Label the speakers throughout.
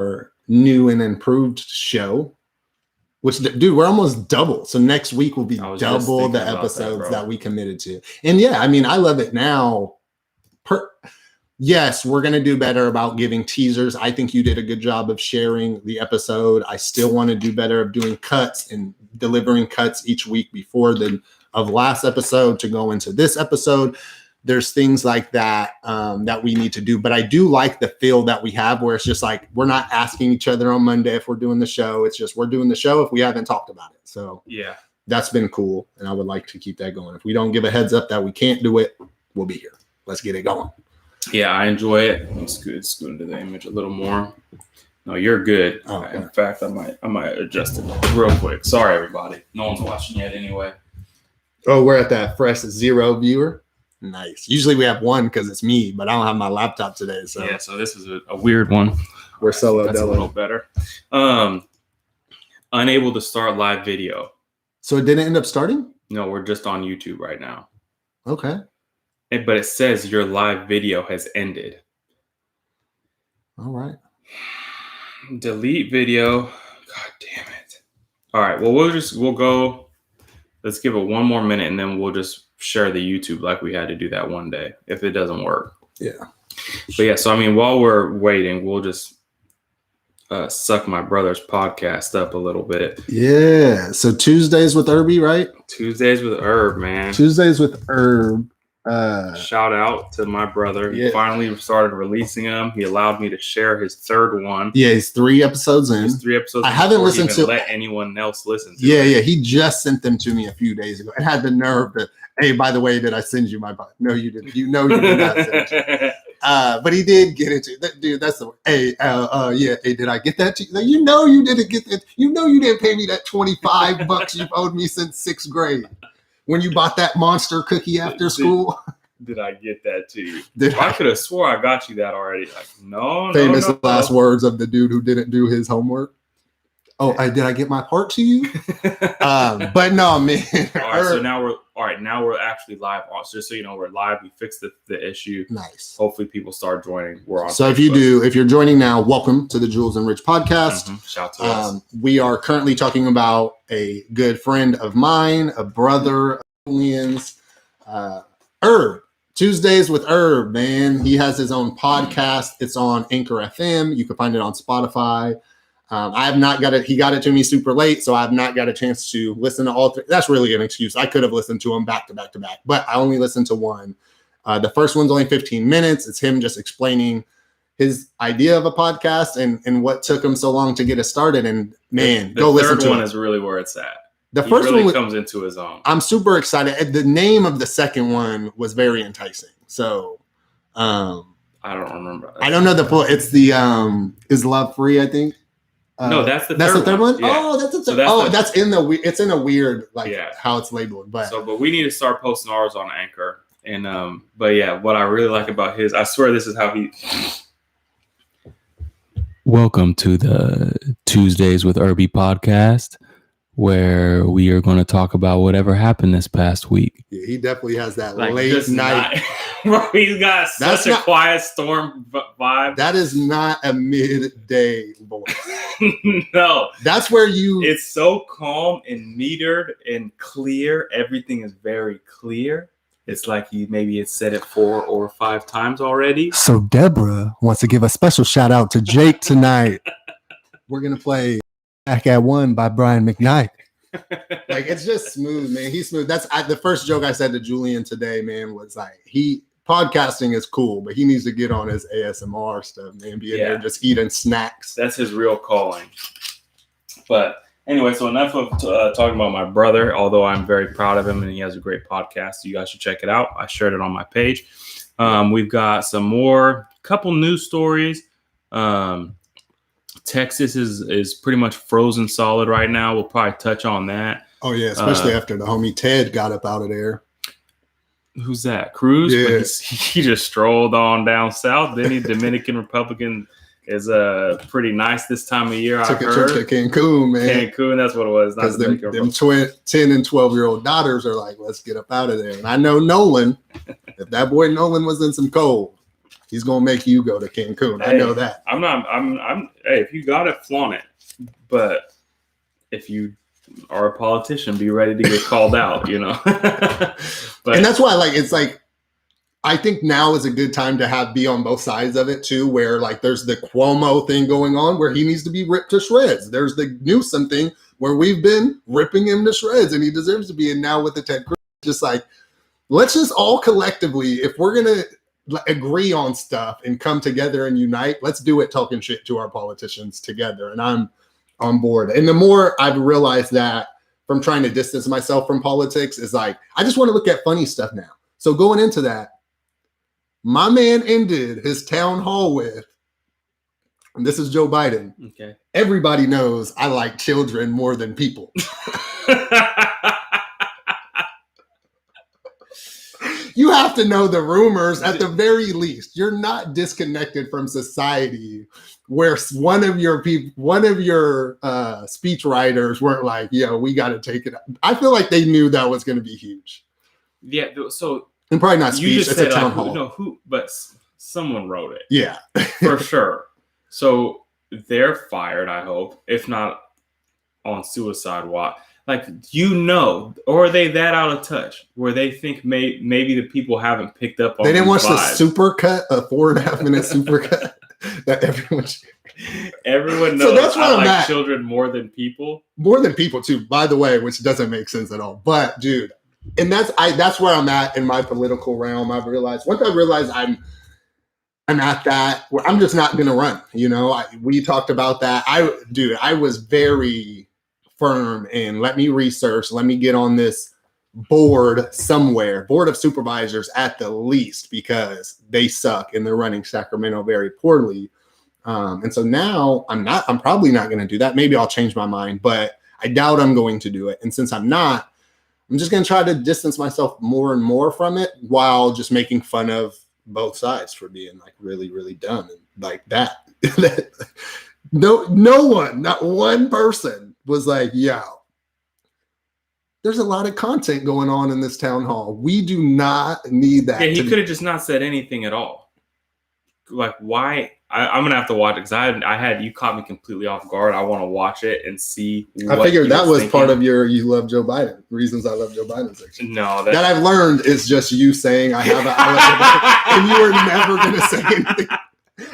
Speaker 1: our new and improved show. Which, dude, we're almost double. So next week will be double the episodes that we committed to. And yeah, I mean, I love it now. Yes, we're going to do better about giving teasers. I think you did a good job of sharing the episode. I still want to do better of doing cuts and delivering cuts each week before of last episode to go into this episode. There's things like that that we need to do. But I do like the feel that we have where it's just like we're not asking each other on Monday if we're doing the show. It's just we're doing the show if we haven't talked about it. So yeah, that's been cool. And I would like to keep that going. If we don't give a heads up that we can't do it, we'll be here. Let's get it going.
Speaker 2: Yeah, I enjoy it. It's good. Scoot into the image a little more. No, you're good. Oh, okay. In fact, I might adjust it real quick. Sorry, everybody. No one's watching yet anyway.
Speaker 1: Oh, we're at that fresh 0 viewer. Nice. Usually we have 1 because it's me, but I don't have my laptop today. So
Speaker 2: yeah, so this is a weird one.
Speaker 1: We're solo.
Speaker 2: That's a little better. Unable to start live video.
Speaker 1: So it didn't end up starting?
Speaker 2: No, we're just on YouTube right now.
Speaker 1: Okay.
Speaker 2: But it says your live video has ended.
Speaker 1: All right.
Speaker 2: Delete video. God damn it. All right. Well, we'll go. Let's give it one more minute and then we'll just share the YouTube like we had to do that one day if it doesn't work.
Speaker 1: Yeah.
Speaker 2: But yeah, so I mean, while we're waiting, we'll just suck my brother's podcast up a little bit.
Speaker 1: Yeah. So Tuesdays with Irby, right?
Speaker 2: Tuesdays with Herb, man.
Speaker 1: Tuesdays with Herb.
Speaker 2: Shout out to my brother. He finally started releasing them. He allowed me to share his third one.
Speaker 1: Yeah, he's 3 episodes in.
Speaker 2: I
Speaker 1: haven't listened to
Speaker 2: let anyone else listen to
Speaker 1: it. Yeah. He just sent them to me a few days ago. It had the nerve to, hey, by the way, did I send you my podcast? No, you didn't. You know you did not send it to me. But he did get it to dude. That's the hey, hey, did I get that to you? You know you didn't get that. You know you didn't pay me that $25 you've owed me since 6th grade. When you bought that monster cookie after school.
Speaker 2: Did I get that to you? I could have swore I got you that already. Like, no.
Speaker 1: Famous last words of the dude who didn't do his homework. Oh, did I get my part to you? But no, man.
Speaker 2: All right, so now we're actually live. Just so you know, we're live. We fixed the issue.
Speaker 1: Nice.
Speaker 2: Hopefully people start joining. We're on.
Speaker 1: So
Speaker 2: Facebook.
Speaker 1: if you're joining now, welcome to the Jules and Rich podcast.
Speaker 2: Mm-hmm. Shout to us.
Speaker 1: We are currently talking about a good friend of mine, a brother of Julian's, Herb. Tuesdays with Herb, man. He has his own podcast. It's on Anchor FM. You can find it on Spotify. I have not got it. He got it to me super late, so I have not got a chance to listen to all 3. That's really an excuse. I could have listened to them back to back to back, but I only listened to one. The first one's only 15 minutes. It's him just explaining his idea of a podcast and what took him so long to get it started. And man, go listen to it.
Speaker 2: The third one is really where it's at.
Speaker 1: The first one
Speaker 2: comes into his own.
Speaker 1: I'm super excited. The name of the second one was very enticing. So,
Speaker 2: I don't remember.
Speaker 1: I don't know the full. It's the Is Love Free? I think.
Speaker 2: No, that's the
Speaker 1: third one.
Speaker 2: Yeah.
Speaker 1: Oh, that's the third. That's in the. It's in a weird how it's labeled.
Speaker 2: But we need to start posting ours on Anchor. And but yeah, what I really like about his, I swear this is how he. Welcome to the Tuesdays with Irby podcast, where we are going to talk about whatever happened this past week.
Speaker 1: Yeah, he definitely has that late night.
Speaker 2: Bro, he's got such a quiet storm vibe.
Speaker 1: That is not a midday voice.
Speaker 2: No.
Speaker 1: That's where
Speaker 2: it's so calm and metered and clear. Everything is very clear. It's like maybe it's said it 4 or 5 times already.
Speaker 1: So Deborah wants to give a special shout out to Jake tonight. We're going to play Back at One by Brian McKnight. Like, it's just smooth, man. He's smooth. That's the first joke I said to Julian today, man, was like, podcasting is cool, but he needs to get on his ASMR stuff, man. Be in there just eating snacks.
Speaker 2: That's his real calling. But anyway, so enough of talking about my brother, although I'm very proud of him and he has a great podcast. So you guys should check it out. I shared it on my page. We've got some more, couple news stories. Texas is pretty much frozen solid right now. We'll probably touch on that.
Speaker 1: Oh, yeah, especially after the homie Ted got up out of there.
Speaker 2: Who's that? Cruz?
Speaker 1: Yeah.
Speaker 2: He just strolled on down south. Then he Dominican Republican is pretty nice this time of year.
Speaker 1: Took a trip to Cancun, man.
Speaker 2: Cancun, that's what it was.
Speaker 1: Because them 10 and 12-year-old daughters are like, let's get up out of there. And I know Nolan, if that boy Nolan was in some cold, He's gonna make you go to Cancun.
Speaker 2: Hey,
Speaker 1: I know that.
Speaker 2: Hey, if you got it, flaunt it. But if you are a politician, be ready to get called out. But
Speaker 1: and that's why, like, it's like, I think now is a good time to be on both sides of it too, where like there's the Cuomo thing going on where he needs to be ripped to shreds. There's the Newsom thing where we've been ripping him to shreds and he deserves to be. And now with the Ted Cruz, just like, let's just all collectively, if we're going to agree on stuff and come together and unite, let's do it talking shit to our politicians together. And I'm on board. And the more I've realized that from trying to distance myself from politics is like, I just want to look at funny stuff now. So going into that, my man ended his town hall with, and this is Joe Biden.
Speaker 2: Okay.
Speaker 1: Everybody knows I like children more than people. You have to know the rumors at the very least. You're not disconnected from society where one of your speech writers weren't like, "Yo, we got to take it." I feel like they knew that was going to be huge.
Speaker 2: Yeah. So.
Speaker 1: And probably not speech.
Speaker 2: You just
Speaker 1: it's
Speaker 2: said
Speaker 1: a town hall.
Speaker 2: But someone wrote it.
Speaker 1: Yeah,
Speaker 2: for sure. So they're fired, I hope, if not on suicide watch. Like, or are they that out of touch where they think maybe the people haven't picked up on
Speaker 1: they didn't watch
Speaker 2: vibes.
Speaker 1: The supercut, a 4.5 minute supercut that
Speaker 2: everyone knows.
Speaker 1: So that's where I'm at.
Speaker 2: Children more than people.
Speaker 1: More than people too, by the way, which doesn't make sense at all. But dude, and that's where I'm at in my political realm. I've realized once I realize I'm at that where I'm just not gonna run. We talked about that. I was very firm in let me research, let me get on this board of supervisors at the least, because they suck and they're running Sacramento very poorly. And so now I'm probably not going to do that. Maybe I'll change my mind, but I doubt I'm going to do it. And since I'm not, I'm just going to try to distance myself more and more from it while just making fun of both sides for being like really, really dumb and like that. No one, not one person was like, yo, there's a lot of content going on in this town hall. We do not need that.
Speaker 2: Yeah, he could have just not said anything at all. Like, why? I'm gonna have to watch it because you caught me completely off guard. I want to watch it and see.
Speaker 1: I figured that was part of you love Joe Biden. Reasons I love Joe Biden section.
Speaker 2: No,
Speaker 1: that I've learned is just you saying I love Joe Biden, and you were never gonna say anything.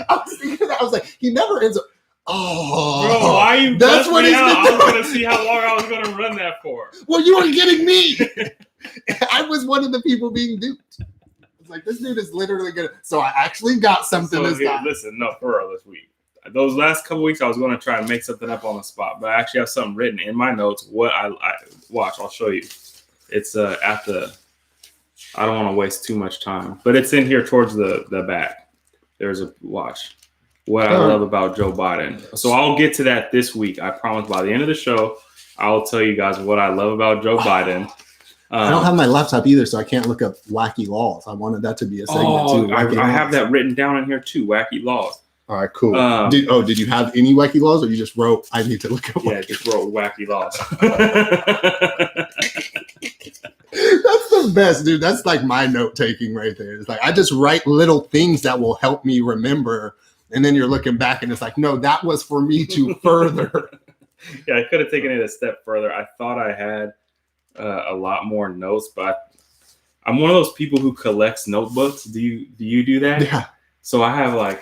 Speaker 1: I was thinking that. I was like, he never ends up. Oh,
Speaker 2: bro, why you?
Speaker 1: That's what he's been doing.
Speaker 2: I was gonna see how long I was gonna run that for.
Speaker 1: Well, you were getting me. I was one of the people being duped. Like, this dude is literally gonna. So I actually got something this time.
Speaker 2: Listen, no, for real, this week. Those last couple weeks, I was going to try and make something up on the spot, but I actually have something written in my notes. What I watch, I'll show you. It's at the. I don't want to waste too much time, but it's in here towards the back. There's a watch. What I love about Joe Biden. So I'll get to that this week. I promise. By the end of the show, I'll tell you guys what I love about Joe Biden.
Speaker 1: I don't have my laptop either, so I can't look up wacky laws. I wanted that to be a segment too.
Speaker 2: I have that written down in here too. Wacky laws.
Speaker 1: All right, cool. Did you have any wacky laws, or you just wrote? I need to look up.
Speaker 2: Yeah, just wrote wacky laws.
Speaker 1: That's the best, dude. That's like my note taking right there. It's like I just write little things that will help me remember, and then you're looking back, and it's like, no, that was for me to further.
Speaker 2: Yeah, I could have taken it a step further. I thought I had a lot more notes, but I'm one of those people who collects notebooks. Do you do that?
Speaker 1: Yeah.
Speaker 2: So I have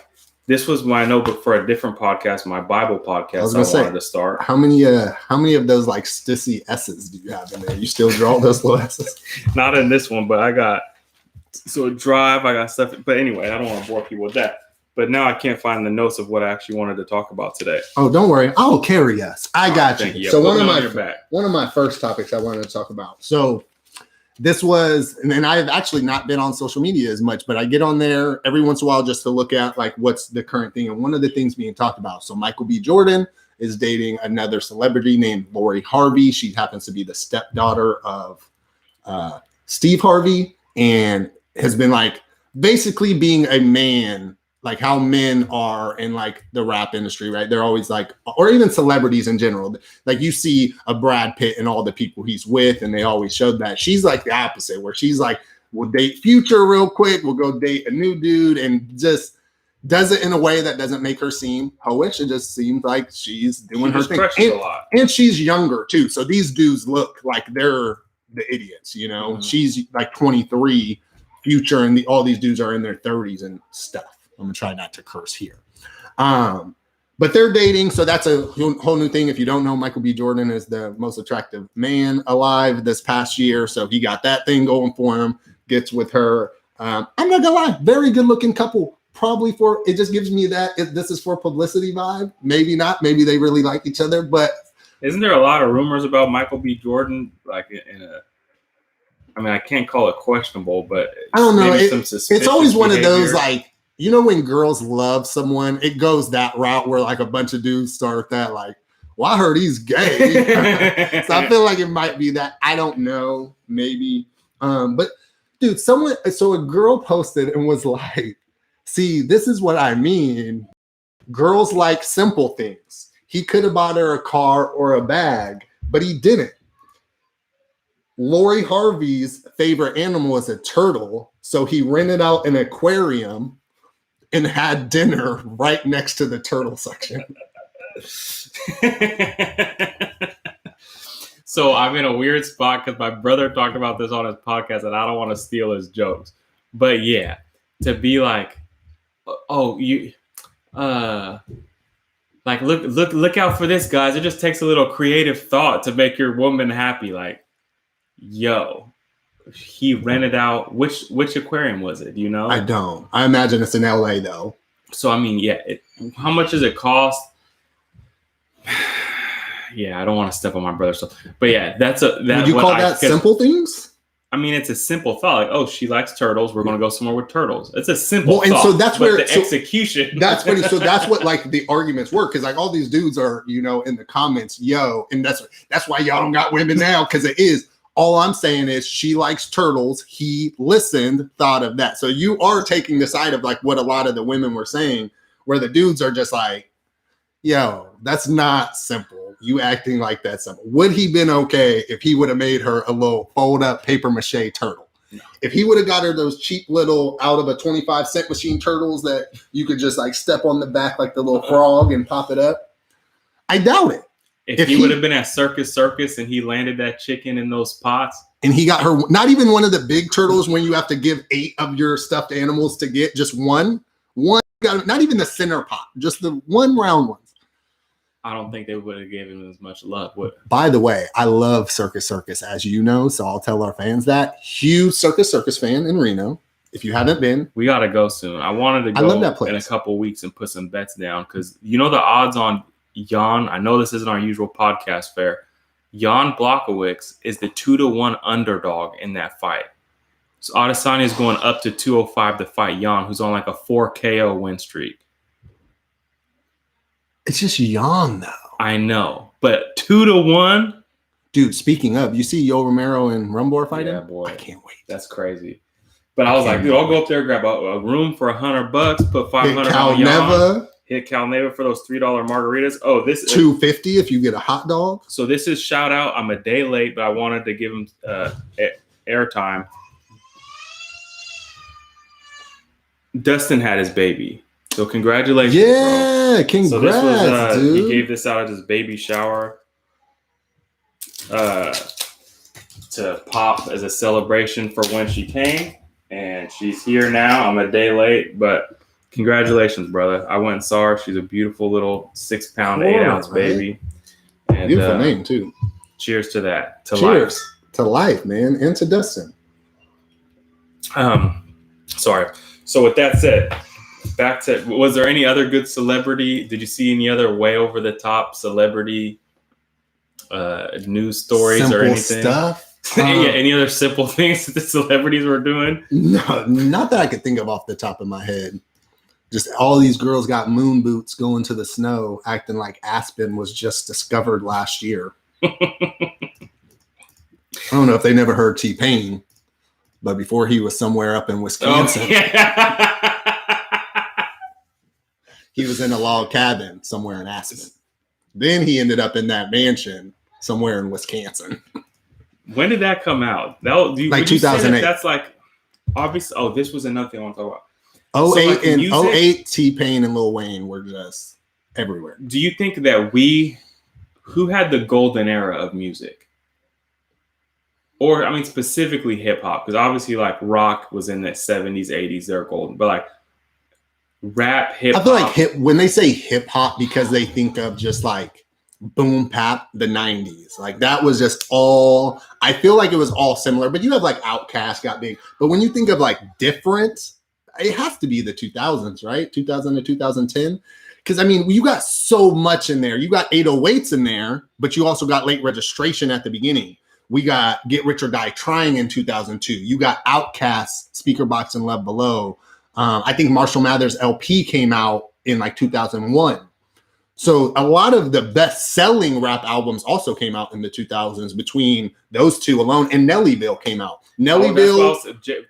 Speaker 2: this was my notebook for a different podcast, my Bible podcast. I wanted to start.
Speaker 1: How many of those like stissy S's do you have in there? You still draw those little S's?
Speaker 2: Not in this one, but I got Drive. I got stuff. But anyway, I don't want to bore people with that. But now I can't find the notes of what I actually wanted to talk about today.
Speaker 1: Oh, don't worry. I'll carry us. I got you.
Speaker 2: Yeah,
Speaker 1: so one of my first topics I wanted to talk about. So this was, and I've actually not been on social media as much, but I get on there every once in a while just to look at like what's the current thing. And one of the things being talked about. So Michael B. Jordan is dating another celebrity named Lori Harvey. She happens to be the stepdaughter of Steve Harvey and has been like basically being a man, like how men are in like the rap industry, right? They're always like, or even celebrities in general. Like you see a Brad Pitt and all the people he's with, and they always showed that. She's like the opposite, where she's like we'll date Future real quick. We'll go date a new dude, and just does it in a way that doesn't make her seem hoish. It just seems like she's doing her thing.
Speaker 2: A lot.
Speaker 1: And she's younger too. So these dudes look like they're the idiots, you know. She's like 23, Future, and all these dudes are in their 30s and stuff. I'm gonna try not to curse here. But they're dating, so that's a whole new thing. If you don't know, Michael B. Jordan is the most attractive man alive this past year, so he got that thing going for him. Gets with her. I'm not gonna lie, very good looking couple. Probably it just gives me that this is for publicity vibe. Maybe not. Maybe they really like each other. But
Speaker 2: isn't there a lot of rumors about Michael B. Jordan, like I mean, I can't call it questionable, but
Speaker 1: I don't know. It's always one of those, like, you know, when girls love someone, it goes that route where like a bunch of dudes start that, like, well, I heard he's gay. So I feel like it might be that. I don't know. Maybe. But dude, so a girl posted and was like, see, this is what I mean. Girls like simple things. He could have bought her a car or a bag, but he didn't. Lori Harvey's favorite animal is a turtle, so he rented out an aquarium and had dinner right next to the turtle section.
Speaker 2: So I'm in a weird spot because my brother talked about this on his podcast, and I don't want to steal his jokes. But yeah, to be like, oh, you, like look out for this, guys. It just takes a little creative thought to make your woman happy. Like, yo, he rented out which aquarium was it? Do you know?
Speaker 1: I don't. I imagine it's in LA though.
Speaker 2: So I mean, yeah. How much does it cost? Yeah, I don't want to step on my brother's stuff, but yeah,
Speaker 1: Would you call that simple things?
Speaker 2: I mean, it's a simple thought. Like, oh, she likes turtles. We're going to go somewhere with turtles. It's a simple thought.
Speaker 1: And so that's where
Speaker 2: the execution.
Speaker 1: That's funny. So that's what like the arguments were, because like all these dudes are, you know, in the comments, yo, and that's why y'all don't got women now, because it is. All I'm saying is she likes turtles. He listened, thought of that. So you are taking the side of like what a lot of the women were saying, where the dudes are just like, yo, that's not simple. You acting like that's simple. Would he been okay if he would have made her a little fold up paper mache turtle? No. If he would have got her those cheap little out of a 25-cent machine turtles that you could just like step on the back like the little frog and pop it up, I doubt it.
Speaker 2: If he would have been at Circus and he landed that chicken in those pots.
Speaker 1: And he got her, not even one of the big turtles when you have to give 8 of your stuffed animals to get just one, not even the center pot, just the one round ones.
Speaker 2: I don't think they would have given him as much love.
Speaker 1: By the way, I love Circus, as you know, so I'll tell our fans that. Huge Circus fan in Reno. If you haven't been.
Speaker 2: We got to go soon. I wanted to go in a couple weeks and put some bets down, because you know the odds on Jan, I know this isn't our usual podcast fare. Jan Blachowicz is the 2-1 underdog in that fight. So Adesanya is going up to 205 to fight Jan, who's on like a 4 KO win streak.
Speaker 1: It's just Jan, though.
Speaker 2: I know, but 2-1,
Speaker 1: dude. Speaking of, you see Yo Romero and Rumbor fighting?
Speaker 2: Yeah, boy,
Speaker 1: I can't wait.
Speaker 2: That's crazy. But I was like, dude, I'll go up there, grab a room for $100, put 500 on Jan. Hit Cal Neva for those $3 margaritas. Oh, this
Speaker 1: $2.50 if you get a hot dog.
Speaker 2: So this is shout out. I'm a day late, but I wanted to give him airtime. Dustin had his baby, so congratulations.
Speaker 1: Yeah,
Speaker 2: bro.
Speaker 1: congrats,
Speaker 2: so this was,
Speaker 1: dude.
Speaker 2: He gave this out at his baby shower to Pop as a celebration for when she came, and she's here now. I'm a day late, but. Congratulations, brother. I went and saw her. She's a beautiful little 6-pound, 8-ounce baby. And,
Speaker 1: beautiful name, too.
Speaker 2: Cheers to that.
Speaker 1: Cheers to life, man. And to Dustin.
Speaker 2: Sorry. So with that said, back to, was there any other good celebrity? Did you see any other way over the top celebrity news stories
Speaker 1: simple
Speaker 2: or anything?
Speaker 1: Stuff?
Speaker 2: Yeah, any other simple things that the celebrities were doing?
Speaker 1: No, not that I could think of off the top of my head. Just all these girls got moon boots going to the snow, acting like Aspen was just discovered last year. I don't know if they never heard T-Pain, but before he was somewhere up in Wisconsin, he was in a log cabin somewhere in Aspen. Then he ended up in that mansion somewhere in Wisconsin.
Speaker 2: When did that come out?
Speaker 1: Like 2008.
Speaker 2: That's like obviously, this was another thing I want to talk about.
Speaker 1: Oh,
Speaker 2: So, like,
Speaker 1: and
Speaker 2: music-
Speaker 1: 08, T-Pain and Lil Wayne were just everywhere.
Speaker 2: Do you think that who had the golden era of music? Or, I mean, specifically hip hop, because obviously, like, rock was in the 70s, 80s, they're golden. But, like, rap, hip hop.
Speaker 1: I feel like when they say hip hop, because they think of just like boom bap, the 90s. Like that was just all, I feel like it was all similar, but you have like Outkast got big. But when you think of like different, it has to be the 2000s, right? 2000 to 2010. Because I mean, you got so much in there. You got 808s in there, but you also got Late Registration at the beginning. We got Get Rich or Die Trying in 2002. You got Outkast, Speaker Box, and Love Below. I think Marshall Mathers LP came out in like 2001. So a lot of the best-selling rap albums also came out in the 2000s between those two alone. And Nellyville came out. Nellyville.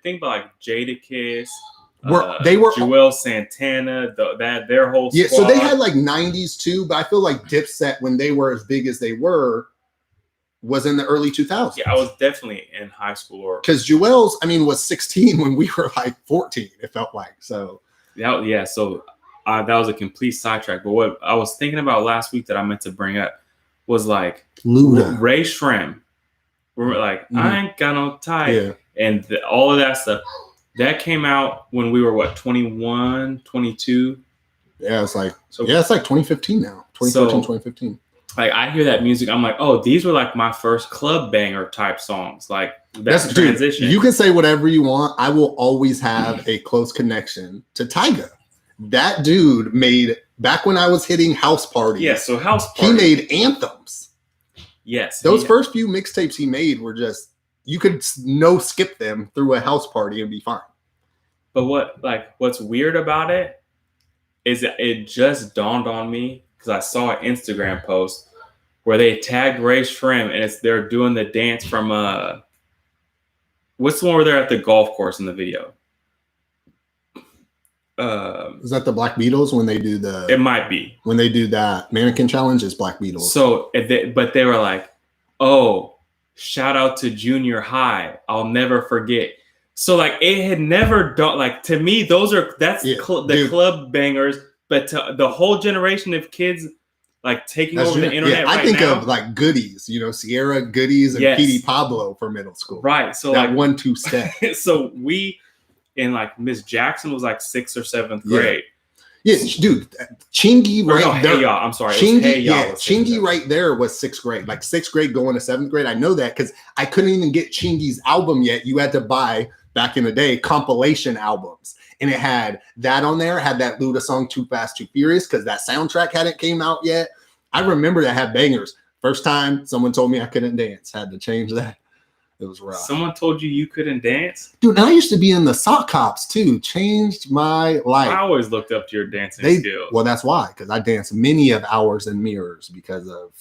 Speaker 2: Think about like Jadakiss.
Speaker 1: They were
Speaker 2: Joel Santana. Their whole squad.
Speaker 1: Yeah. So they had like 90s too, but I feel like Dipset, when they were as big as they were, was in the early 2000s.
Speaker 2: Yeah, I was definitely in high school.
Speaker 1: Because Joel's, I mean, was 16 when we were like 14, it felt like. So
Speaker 2: so that was a complete sidetrack. But what I was thinking about last week that I meant to bring up was like
Speaker 1: Luda.
Speaker 2: Ray Shrem. We're like, I ain't got no type. Yeah. And all of that stuff. That came out when we were, 21, 22?
Speaker 1: Yeah, it's like 2015 now. 2015.
Speaker 2: Like, I hear that music, I'm like, oh, these were like my first club banger type songs. Like, that's transition.
Speaker 1: Dude, you can say whatever you want. I will always have a close connection to Tyga. That dude made, back when I was hitting house parties.
Speaker 2: Yeah, so house parties.
Speaker 1: He made anthems.
Speaker 2: Yes.
Speaker 1: Those first few mixtapes he made were just, you could skip them through a house party and be fine.
Speaker 2: But what's weird about it is that it just dawned on me, because I saw an Instagram post where they tagged Ray Shrem, and they're doing the dance from what's the one where they're at the golf course in the video?
Speaker 1: Is that the Black Beatles when they do the?
Speaker 2: It might be
Speaker 1: when they do that mannequin challenge. Is Black Beatles?
Speaker 2: So, but they were like, "Oh, shout out to junior high. I'll never forget." So like it had never done, like, to me, the club bangers, but to the whole generation of kids like taking over the internet.
Speaker 1: I think of like Goodies, Sierra Goodies and Petey Pablo for middle school.
Speaker 2: Right. So
Speaker 1: that 1-2 step.
Speaker 2: So we, in like Miss Jackson was like 6th or 7th grade.
Speaker 1: Yeah, dude, Chingy right there.
Speaker 2: Hey y'all, I'm sorry.
Speaker 1: Chingy right there was 6th grade, like 6th grade going to 7th grade. I know that because I couldn't even get Chingy's album yet. You had to buy, back in the day, compilation albums. And it had that on there, had that Luda song Too Fast, Too Furious, because that soundtrack hadn't came out yet. I remember that had bangers. First time someone told me I couldn't dance. Had to change that. It was rough.
Speaker 2: Someone told you couldn't dance?
Speaker 1: Dude, I used to be in the sock hops too. Changed my life.
Speaker 2: I always looked up to your dancing skills.
Speaker 1: Well, that's why, because I danced many of hours in mirrors because of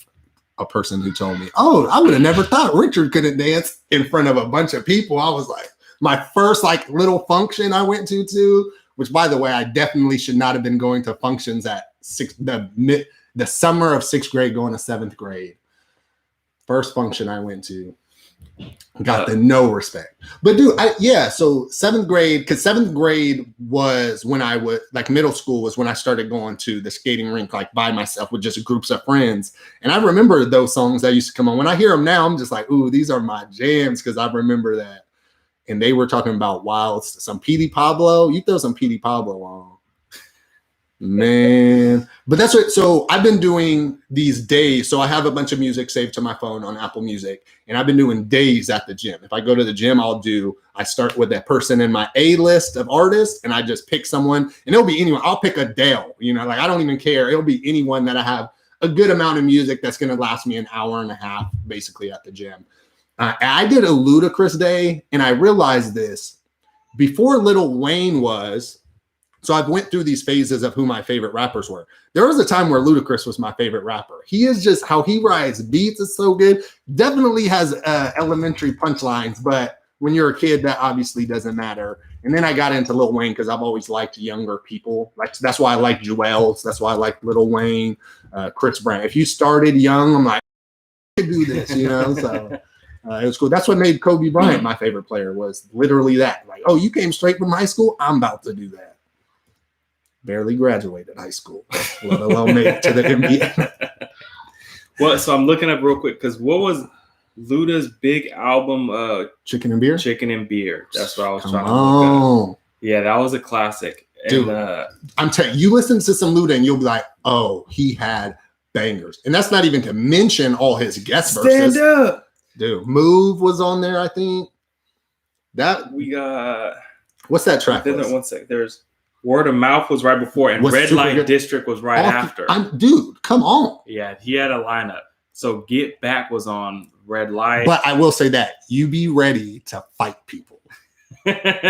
Speaker 1: a person who told me, oh, I would have never thought Richard couldn't dance in front of a bunch of people. I was like, my first like little function I went to too, which by the way, I definitely should not have been going to functions at the summer of 6th grade going to 7th grade. First function I went to. Got the no respect. But dude, so 7th grade, because 7th grade was when I was like middle school was when I started going to the skating rink like by myself with just groups of friends. And I remember those songs that used to come on. When I hear them now, I'm just like, ooh, these are my jams, because I remember that. And they were talking about some Petey Pablo. You throw some Petey Pablo on. Man, but that's what. So I've been doing these days. So I have a bunch of music saved to my phone on Apple Music, and I've been doing days at the gym. If I go to the gym, I start with that person in my A list of artists, and I just pick someone, and it'll be anyone. I'll pick Adele. Like I don't even care. It'll be anyone that I have a good amount of music that's going to last me an hour and a half, basically at the gym. I did a Ludacris day, and I realized this before Lil Wayne was. So I've went through these phases of who my favorite rappers were. There was a time where Ludacris was my favorite rapper. He is just, how he rides beats is so good. Definitely has elementary punchlines, but when you're a kid, that obviously doesn't matter. And then I got into Lil Wayne because I've always liked younger people. Like that's why I like Joel's. That's why I like Lil Wayne, Chris Brown. If you started young, I'm like, I could do this, So It was cool. That's what made Kobe Bryant my favorite player, was literally that. Like, oh, you came straight from high school? I'm about to do that. Barely graduated high school, let alone made it to the NBA.
Speaker 2: Well, so I'm looking up real quick because what was Luda's big album?
Speaker 1: Chicken and Beer?
Speaker 2: Chicken and Beer. That's what I was
Speaker 1: Come
Speaker 2: trying to look
Speaker 1: on.
Speaker 2: up. Yeah, that was a classic.
Speaker 1: Dude,
Speaker 2: and,
Speaker 1: I'm telling you, listen to some Luda and you'll be like, oh, he had bangers. And that's not even to mention all his guest verses.
Speaker 2: Stand up.
Speaker 1: Dude, Move was on there, I think. That
Speaker 2: we got.
Speaker 1: What's that track?
Speaker 2: One sec. There's Word of Mouth was right before, and Red Light District was right after.
Speaker 1: Dude, come on.
Speaker 2: Yeah, he had a lineup. So Get Back was on Red Light.
Speaker 1: But I will say that you be ready to fight people.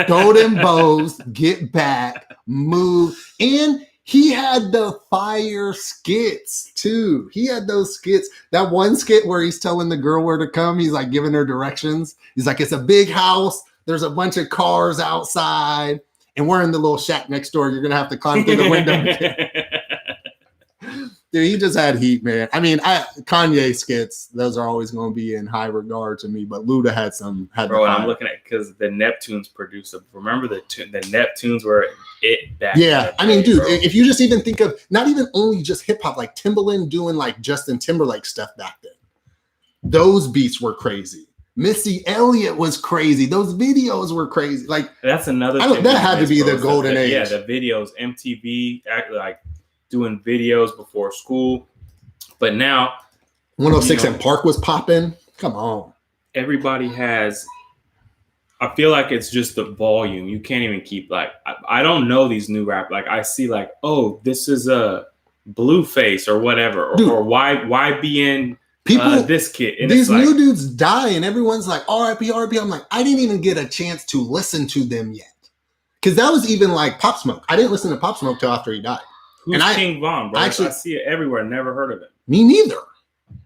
Speaker 1: Golden Bows, Get Back, Move, and he had the fire skits too. He had those skits. That one skit where he's telling the girl where to come. He's like giving her directions. He's like, it's a big house. There's a bunch of cars outside, and we're in the little shack next door. You're gonna have to climb through the window. Dude, he just had heat, man. I mean, Kanye skits, those are always going to be in high regard to me, but Luda had some.
Speaker 2: Bro, and I'm looking at, because the Neptunes produced it. Remember the Neptunes were it back.
Speaker 1: Yeah, I mean, dude,
Speaker 2: bro.
Speaker 1: If you just even think of not even only just hip hop, like Timbaland doing like Justin Timberlake stuff back then. Those beats were crazy. Missy Elliott was crazy. Those videos were crazy. Like,
Speaker 2: that's another thing.
Speaker 1: That had to be the golden age.
Speaker 2: Yeah, the videos, MTV, like doing videos before school. But now
Speaker 1: 106 and Park was popping. Come on.
Speaker 2: Everybody has, I feel like it's just the volume. You can't even keep like, I don't know these new rap. Like I see like, oh, this is a Blueface or whatever. Or why be in people, this kid? And
Speaker 1: these new dudes die and everyone's like, RIP, RIP. I'm like, I didn't even get a chance to listen to them yet. Because that was even like Pop Smoke. I didn't listen to Pop Smoke till after he died.
Speaker 2: Who's King Von, bro? Actually, I see it everywhere. Never heard of it.
Speaker 1: Me neither.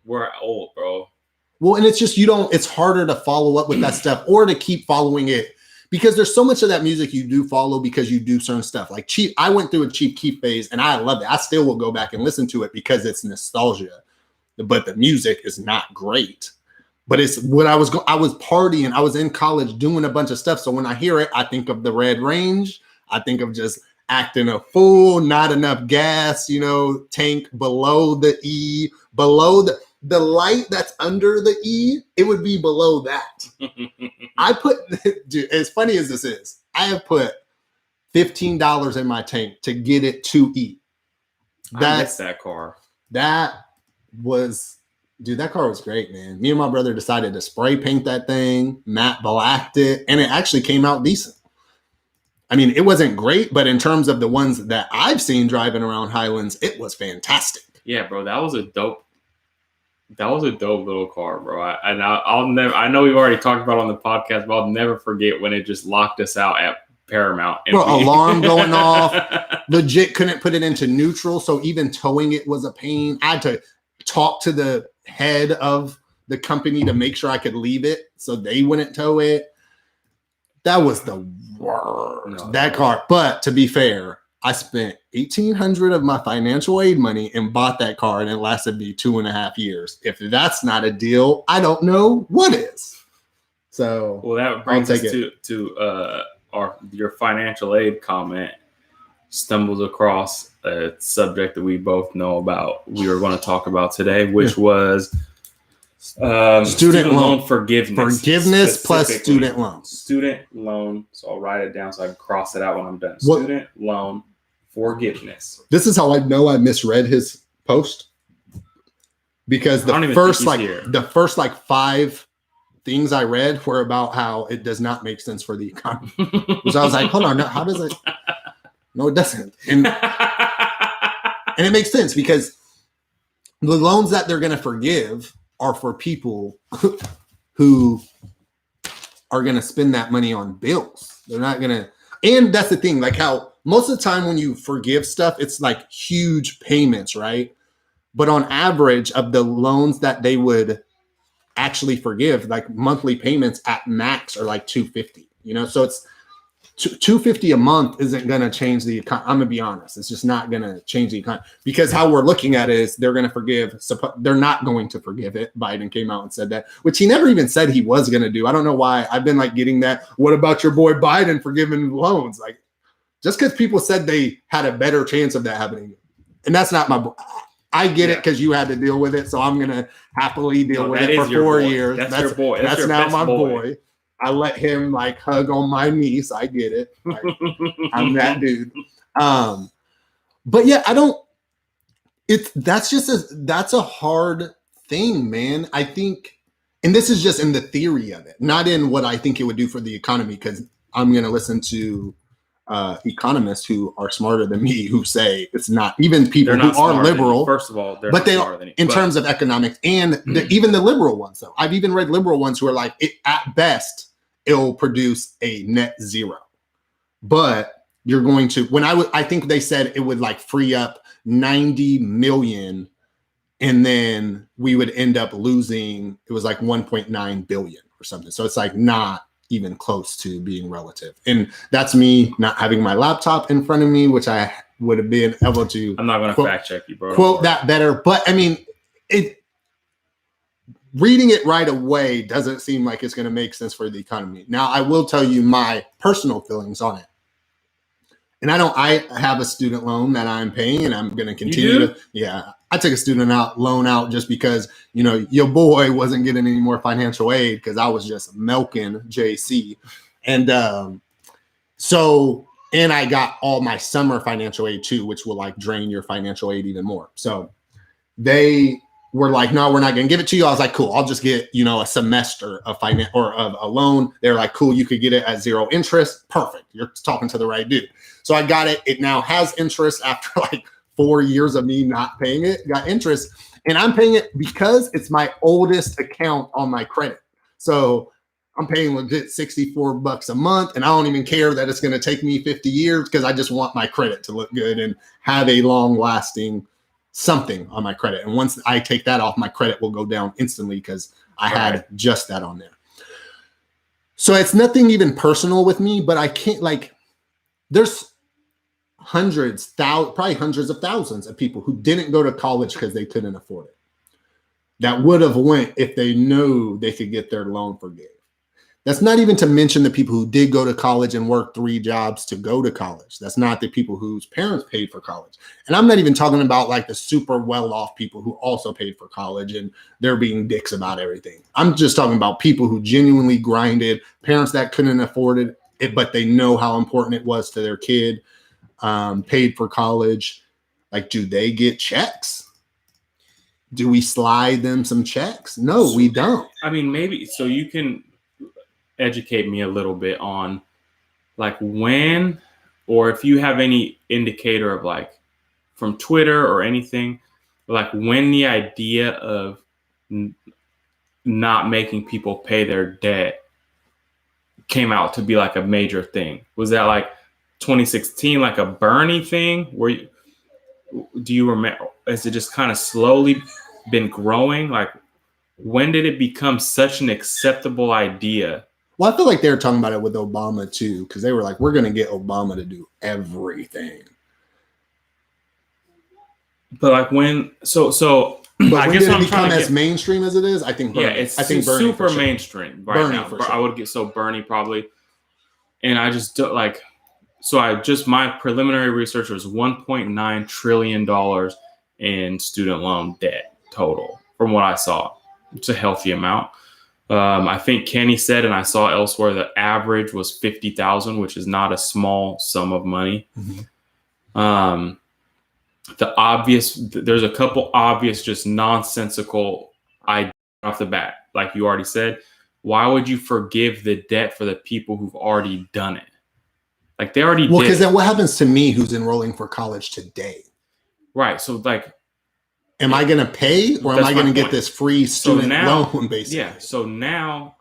Speaker 2: We're old, bro.
Speaker 1: Well, and it's just it's harder to follow up with that stuff or to keep following it because there's so much of that music you do follow because you do certain stuff. Like I went through a Chief Keef phase and I love it. I still will go back and listen to it because it's nostalgia, but the music is not great. But it's what I was partying. I was in college doing a bunch of stuff. So when I hear it, I think of the Red Range. I think of just acting a fool, not enough gas, tank below the E, below the light that's under the E, it would be below that. Dude, as funny as this is, I have put $15 in my tank to get it to E.
Speaker 2: I missed that car.
Speaker 1: That car was great, man. Me and my brother decided to spray paint that thing, matte blacked it, and it actually came out decent. I mean, it wasn't great, but in terms of the ones that I've seen driving around Highlands, it was fantastic.
Speaker 2: Yeah, bro, that was a dope little car, bro. I'll never. I know we've already talked about it on the podcast, but I'll never forget when it just locked us out at Paramount.
Speaker 1: Bro, alarm going off. Legit couldn't put it into neutral, so even towing it was a pain. I had to talk to the head of the company to make sure I could leave it, so they wouldn't tow it. That was the worst. That car. But to be fair, I spent $1,800 of my financial aid money and bought that car, and it lasted me 2.5 years. If that's not a deal, I don't know what is. So,
Speaker 2: well, that brings us to your financial aid comment. Stumbles across a subject that we both know about. We were going to talk about today, which was student loan forgiveness plus student loans. Student loan. So I'll write it down so I can cross it out when I'm done. Student loan forgiveness.
Speaker 1: This is how I know I misread his post, because the first 5 things I read were about how it does not make sense for the economy. So I was like, hold on, how does it? No, it doesn't. And it makes sense because the loans that they're going to forgive are for people who are going to spend that money on bills. They're not going to. And that's the thing, like how most of the time when you forgive stuff, it's like huge payments, right? But on average of the loans that they would actually forgive, like monthly payments at max are like $250, so $250 a month isn't going to change the economy. I'm going to be honest. It's just not going to change the economy, because how we're looking at it is they're going to forgive. They're not going to forgive it. Biden came out and said that, which he never even said he was going to do. I don't know why. I've been like getting that. What about your boy Biden forgiving loans? Like, just because people said they had a better chance of that happening. And that's not my boy. I get it because you had to deal with it. So I'm going to happily deal with it for 4 years.
Speaker 2: That's your boy. That's
Speaker 1: not my boy. I let him like hug on my niece. I get it. Like, I'm that dude. But yeah, that's a hard thing, man. I think, and this is just in the theory of it, not in what I think it would do for the economy, because I'm going to listen to economists who are smarter than me who say it's not, even people who are liberal.
Speaker 2: First of all,
Speaker 1: but they are in terms of economics, and even the liberal ones, though. I've even read liberal ones who are like, at best, it'll produce a net zero. But you're going to, I think they said it would like free up 90 million, and then we would end up losing, it was like 1.9 billion or something. So it's like not even close to being relative. And that's me not having my laptop in front of me, which I would have been able to.
Speaker 2: I'm not going to fact check you, bro.
Speaker 1: Quote that better. But I mean, reading it right away doesn't seem like it's going to make sense for the economy. Now, I will tell you my personal feelings on it. And I have a student loan that I'm paying, and I'm going to continue to. Yeah, I took a student loan out just because, your boy wasn't getting any more financial aid because I was just milking JC. And and I got all my summer financial aid too, which will like drain your financial aid even more. So they were like, no, we're not going to give it to you. I was like, cool, I'll just get, a semester of finance or of a loan. They're like, cool, you could get it at 0 interest. Perfect. You're talking to the right dude. So I got it. It now has interest after like 4 years of me not paying it, got interest. And I'm paying it because it's my oldest account on my credit. So I'm paying legit $64 a month. And I don't even care that it's going to take me 50 years because I just want my credit to look good and have a long lasting something on my credit. And once I take that off, my credit will go down instantly because I had just that on there. So it's nothing even personal with me, but I can't, like, there's probably hundreds of thousands of people who didn't go to college because they couldn't afford it, that would have went if they knew they could get their loan forgave. That's not even to mention the people who did go to college and work 3 jobs to go to college. That's not the people whose parents paid for college. And I'm not even talking about like the super well-off people who also paid for college and they're being dicks about everything. I'm just talking about people who genuinely grinded, parents that couldn't afford it, but they know how important it was to their kid, paid for college. Like, do they get checks? Do we slide them some checks? No, we don't.
Speaker 2: I mean, maybe, so you can educate me a little bit on like when, or if you have any indicator of like from Twitter or anything, like when the idea of not making people pay their debt came out to be like a major thing. Was that like 2016, like a Bernie thing? Do you remember? Has it just kind of slowly been growing? Like, when did it become such an acceptable idea?
Speaker 1: Well, I feel like they were talking about it with Obama too, because they were like, we're going to get Obama to do everything.
Speaker 2: But like when, so
Speaker 1: but
Speaker 2: I
Speaker 1: when
Speaker 2: guess
Speaker 1: did
Speaker 2: I'm
Speaker 1: it become
Speaker 2: trying to
Speaker 1: as mainstream as it is? I think Bernie.
Speaker 2: Yeah, it's
Speaker 1: I think Bernie
Speaker 2: super
Speaker 1: sure.
Speaker 2: mainstream right
Speaker 1: Bernie
Speaker 2: now.
Speaker 1: for sure.
Speaker 2: I would get Bernie probably, and I just don't like. So my preliminary research was $1.9 trillion in student loan debt total from what I saw. It's a healthy amount. I think Kenny said, and I saw elsewhere, the average was 50,000, which is not a small sum of money. Mm-hmm. There's a couple obvious, just nonsensical ideas off the bat. Like you already said, why would you forgive the debt for the people who've already done it? Like they already did.
Speaker 1: Well, because then what happens to me who's enrolling for college today?
Speaker 2: Right. So like,
Speaker 1: am I going to pay or am I going to get this free student loan basically?
Speaker 2: Yeah. So now,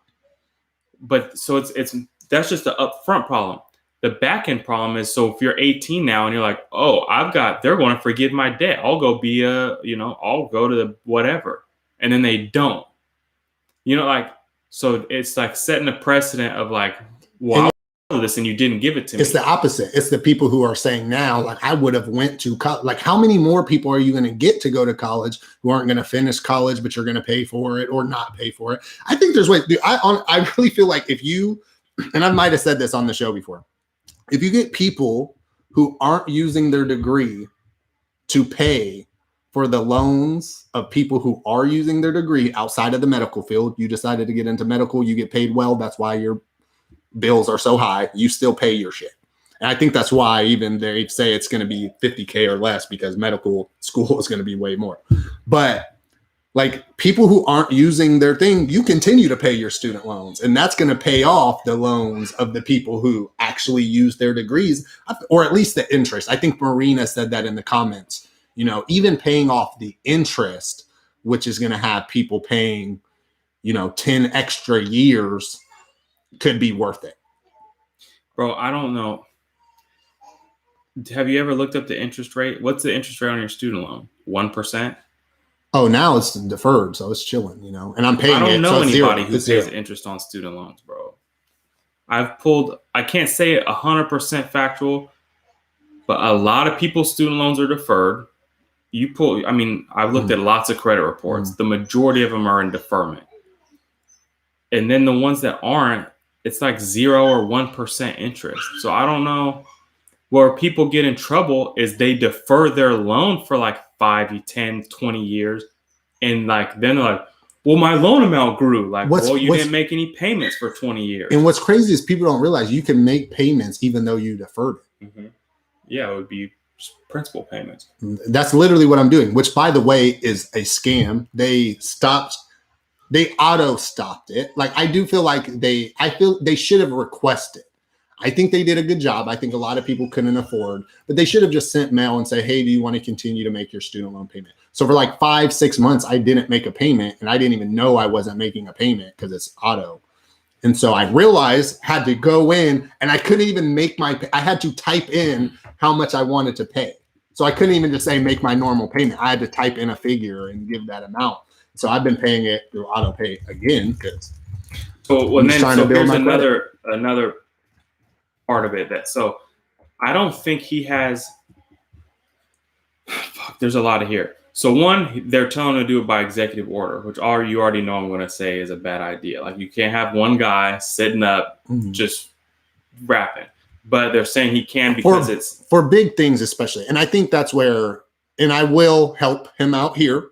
Speaker 2: but so it's that's just the upfront problem. The back end problem is, so if you're 18 now and you're like, oh, they're going to forgive my debt. I'll go I'll go to the whatever. And then they don't, like, so it's like setting a precedent of like, well, I'll for this and you didn't give it to me.
Speaker 1: It's the opposite. It's the people who are saying now, like, I would have went to college. Like, how many more people are you going to get to go to college who aren't going to finish college, but you're going to pay for it or not pay for it? I think there's ways. Dude, I really feel like if you, and I might have said this on the show before, if you get people who aren't using their degree to pay for the loans of people who are using their degree outside of the medical field, you decided to get into medical, you get paid well. That's why your bills are so high. You still pay your shit. And I think that's why even they say it's going to be $50K or less, because medical school is going to be way more. But like, people who aren't using their thing, you continue to pay your student loans, and that's going to pay off the loans of the people who actually use their degrees, or at least the interest. I think Marina said that in the comments, you know, even paying off the interest, which is going to have people paying, you know, 10 extra years, could be worth it.
Speaker 2: Bro, I don't know. Have you ever looked up the interest rate? What's the interest rate on your student loan? 1%?
Speaker 1: Oh, now it's deferred, so it's chilling, you know. And I'm paying it.
Speaker 2: I don't know anybody who
Speaker 1: pays
Speaker 2: interest on student loans, bro. I can't say it 100% factual, but a lot of people's student loans are deferred. I've looked at lots of credit reports. The majority of them are in deferment. And then the ones that aren't, it's like 0 or 1% interest. So I don't know. Where people get in trouble is they defer their loan for like 5, 10, 20 years. And like, then they're like, well, my loan amount grew. Like, you didn't make any payments for 20 years.
Speaker 1: And what's crazy is people don't realize you can make payments even though you deferred it.
Speaker 2: Mm-hmm. Yeah, it would be principal payments.
Speaker 1: That's literally what I'm doing, which, by the way, is a scam. They auto stopped it. Like, I do feel like they should have requested. I think they did a good job. I think a lot of people couldn't afford, but they should have just sent mail and say, hey, do you want to continue to make your student loan payment? So for like 5-6 months, I didn't make a payment, and I didn't even know I wasn't making a payment because it's auto. And so I realized, had to go in, and I couldn't even I had to type in how much I wanted to pay. So I couldn't even just say, make my normal payment. I had to type in a figure and give that amount. So I've been paying it through auto pay again, because
Speaker 2: here's another part of it so I don't think he has. There's a lot of here. So one, they're telling him to do it by executive order, which you already know I'm going to say is a bad idea. Like, you can't have one guy sitting up just rapping, but they're saying he can because it's
Speaker 1: for big things, especially. And I think that's where, and I will help him out here,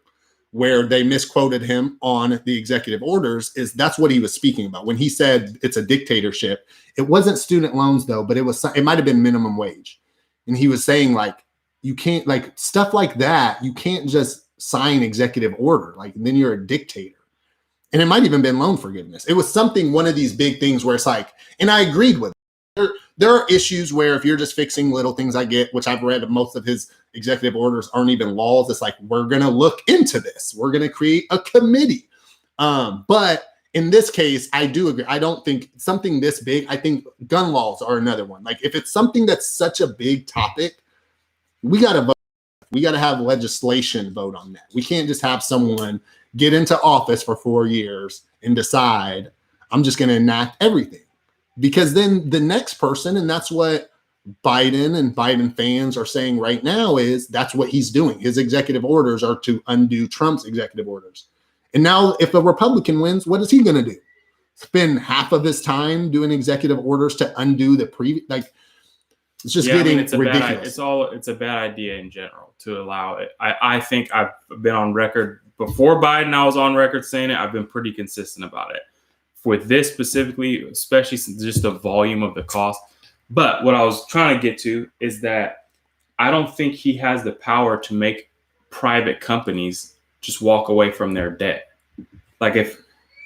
Speaker 1: where they misquoted him on the executive orders, is that's what he was speaking about. When he said it's a dictatorship, it wasn't student loans though, but it might've been minimum wage. And he was saying, like, you can't, like, stuff like that. You can't just sign executive order. Like, then you're a dictator. And it might even been loan forgiveness. It was one of these big things where it's like, and I agreed with it. There are issues where if you're just fixing little things, I get, which I've read, most of his executive orders aren't even laws. It's like, we're going to look into this. We're going to create a committee. But in this case, I do agree. I don't think something this big, I think gun laws are another one. Like, if it's something that's such a big topic, we got to vote. We got to have legislation vote on that. We can't just have someone get into office for 4 years and decide, I'm just going to enact everything. Because then the next person, and that's what Biden and Biden fans are saying right now, is that's what he's doing. His executive orders are to undo Trump's executive orders. And now if a Republican wins, what is he going to do? Spend half of his time doing executive orders to undo the previous, like, it's just getting ridiculous.
Speaker 2: It's a bad idea in general to allow it. I think I've been on record before Biden. I was on record saying it. I've been pretty consistent about it. With this specifically, especially since just the volume of the cost. But what I was trying to get to is that I don't think he has the power to make private companies just walk away from their debt. Like,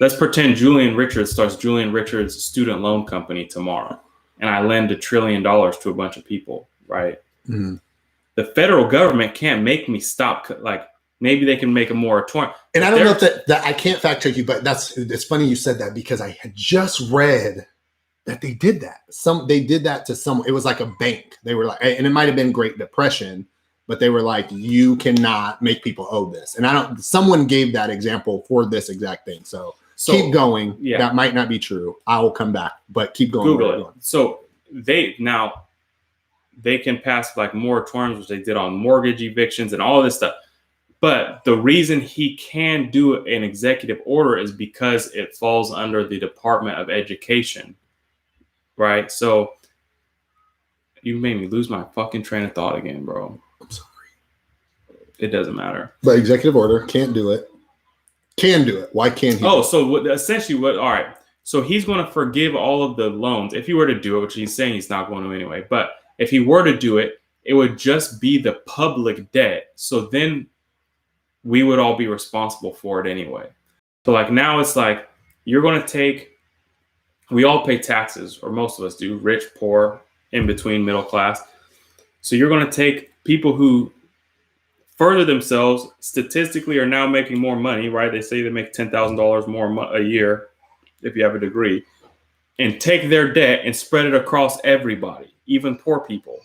Speaker 2: let's pretend Julian Richards starts Julian Richards' student loan company tomorrow, and I lend $1 trillion to a bunch of people, right? Mm-hmm. The federal government can't make me stop. Like, maybe they can make a moratorium.
Speaker 1: And I don't know if that I can't fact check you, but it's funny you said that, because I had just read that they did that. They did that to someone. It was like a bank. They were like, and it might have been Great Depression, but they were like, you cannot make people owe this. And someone gave that example for this exact thing. So keep going. Yeah. That might not be true. I will come back, but keep going.
Speaker 2: Google it. So they can pass like moratoriums, which they did on mortgage evictions and all this stuff. But the reason he can do an executive order is because it falls under the Department of Education, right? So you made me lose my fucking train of thought again, bro.
Speaker 1: I'm sorry.
Speaker 2: It doesn't matter.
Speaker 1: But executive order, can't do it. Can do it. Why can't he?
Speaker 2: Oh, so essentially all right. So he's going to forgive all of the loans if he were to do it, which he's saying he's not going to anyway. But if he were to do it, it would just be the public debt. So then we would all be responsible for it anyway. So like now it's like you're going to take, we all pay taxes, or most of us do, rich, poor, in between, middle class. So you're going to take people who further themselves statistically are now making more money, right? They say they make $10,000 more a year if you have a degree, and take their debt and spread it across everybody, even poor people.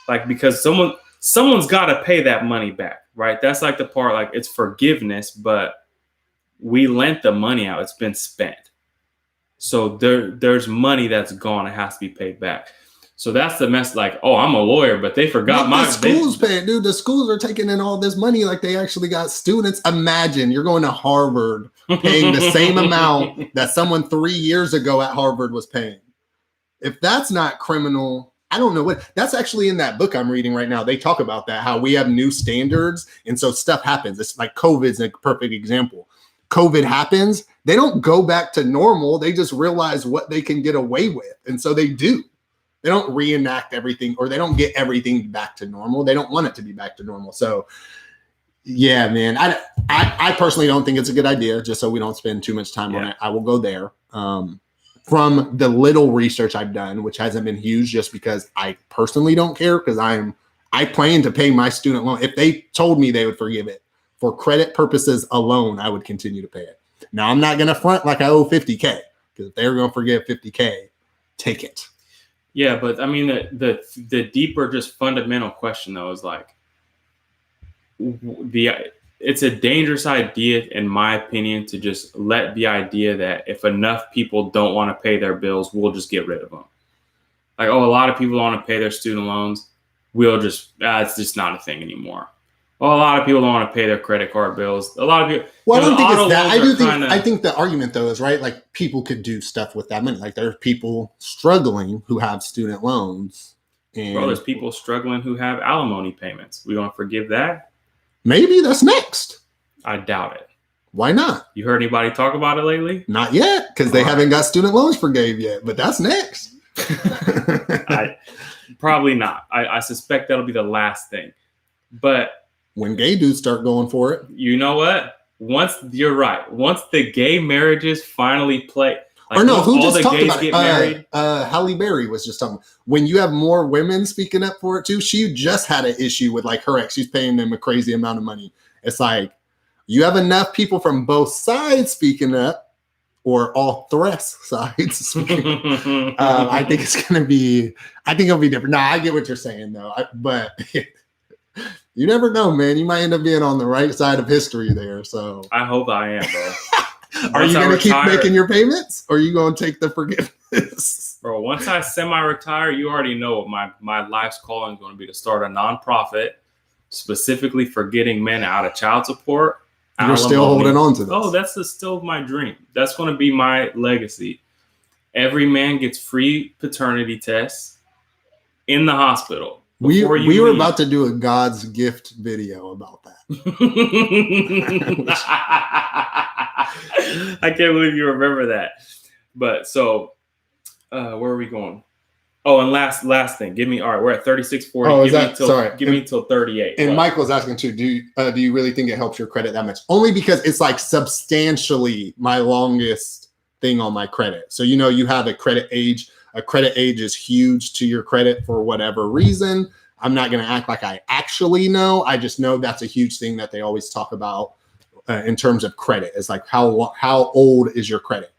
Speaker 2: Like, because someone's got to pay that money back, right? That's like the part, like it's forgiveness, but we lent the money out. It's been spent. So there's money that's gone. It has to be paid back. So that's the mess. Like, oh, I'm a lawyer, but they forgot my
Speaker 1: schools paying, dude. The schools are taking in all this money, like they actually got students. Imagine you're going to Harvard, paying the same amount that someone 3 years ago at Harvard was paying. If that's not criminal, I don't know what. That's actually in that book I'm reading right now. They talk about that, how we have new standards, and so stuff happens. It's like COVID's a perfect example. COVID happens, they don't go back to normal. They just realize what they can get away with, and so they do. They don't reenact everything, or they don't get everything back to normal. They don't want it to be back to normal. So, yeah, man, I personally don't think it's a good idea, just so we don't spend too much time on it. I will go there. From the little research I've done, which hasn't been huge, just because I personally don't care, because I plan to pay my student loan. If they told me they would forgive it for credit purposes alone, I would continue to pay it. Now, I'm not going to front like I owe $50K, because if they're going to forgive $50K, take it.
Speaker 2: Yeah, but I mean, the deeper, just fundamental question though is like, it's a dangerous idea, in my opinion, to just let the idea that if enough people don't want to pay their bills, we'll just get rid of them. Like, oh, a lot of people don't want to pay their student loans. We'll just, it's just not a thing anymore. Well, a lot of people don't want to pay their credit card bills. A lot of people.
Speaker 1: Well, I don't think it's that. I think the argument though is right. Like, people could do stuff with that money. Like, there's people struggling who have student loans. And
Speaker 2: there's people struggling who have alimony payments. We gonna forgive that? Maybe
Speaker 1: that's next.
Speaker 2: I doubt it.
Speaker 1: Why not?
Speaker 2: You heard anybody talk about it lately?
Speaker 1: Not yet, because they haven't got student loans forgave yet. But that's next.
Speaker 2: Probably not. I suspect that'll be the last thing. But
Speaker 1: when gay dudes start going for it,
Speaker 2: you know what? You're right. Once the gay marriages finally play, like,
Speaker 1: or no, who just talked about
Speaker 2: it?
Speaker 1: Halle Berry was just talking. When you have more women speaking up for it too, she just had an issue with like her ex. She's paying them a crazy amount of money. It's like you have enough people from both sides speaking up, or all three sides speaking. I think it's gonna be. I think it'll be different. Nah, I get what you're saying though, but. You never know, man. You might end up being on the right side of history there. So
Speaker 2: I hope I am, bro.
Speaker 1: Are you going to keep making your payments, or are you going to take the forgiveness?
Speaker 2: Bro, once I semi-retire, you already know what my life's calling is going to be, to start a nonprofit specifically for getting men out of child support.
Speaker 1: You're still holding on to this.
Speaker 2: Oh, that's still my dream. That's going to be my legacy. Every man gets free paternity tests in the hospital.
Speaker 1: We were about to do a God's gift video about that.
Speaker 2: I can't believe you remember that. But so, where are we going? Oh, and last thing. Give me, all right, we're at 3640. Give me till 38.
Speaker 1: And Michael's asking too, do you really think it helps your credit that much? Only because it's like substantially my longest thing on my credit. So, you have a credit age. A credit age is huge to your credit for whatever reason. I'm not going to act like I actually know. I just know that's a huge thing that they always talk about in terms of credit. It's like, how old is your credit?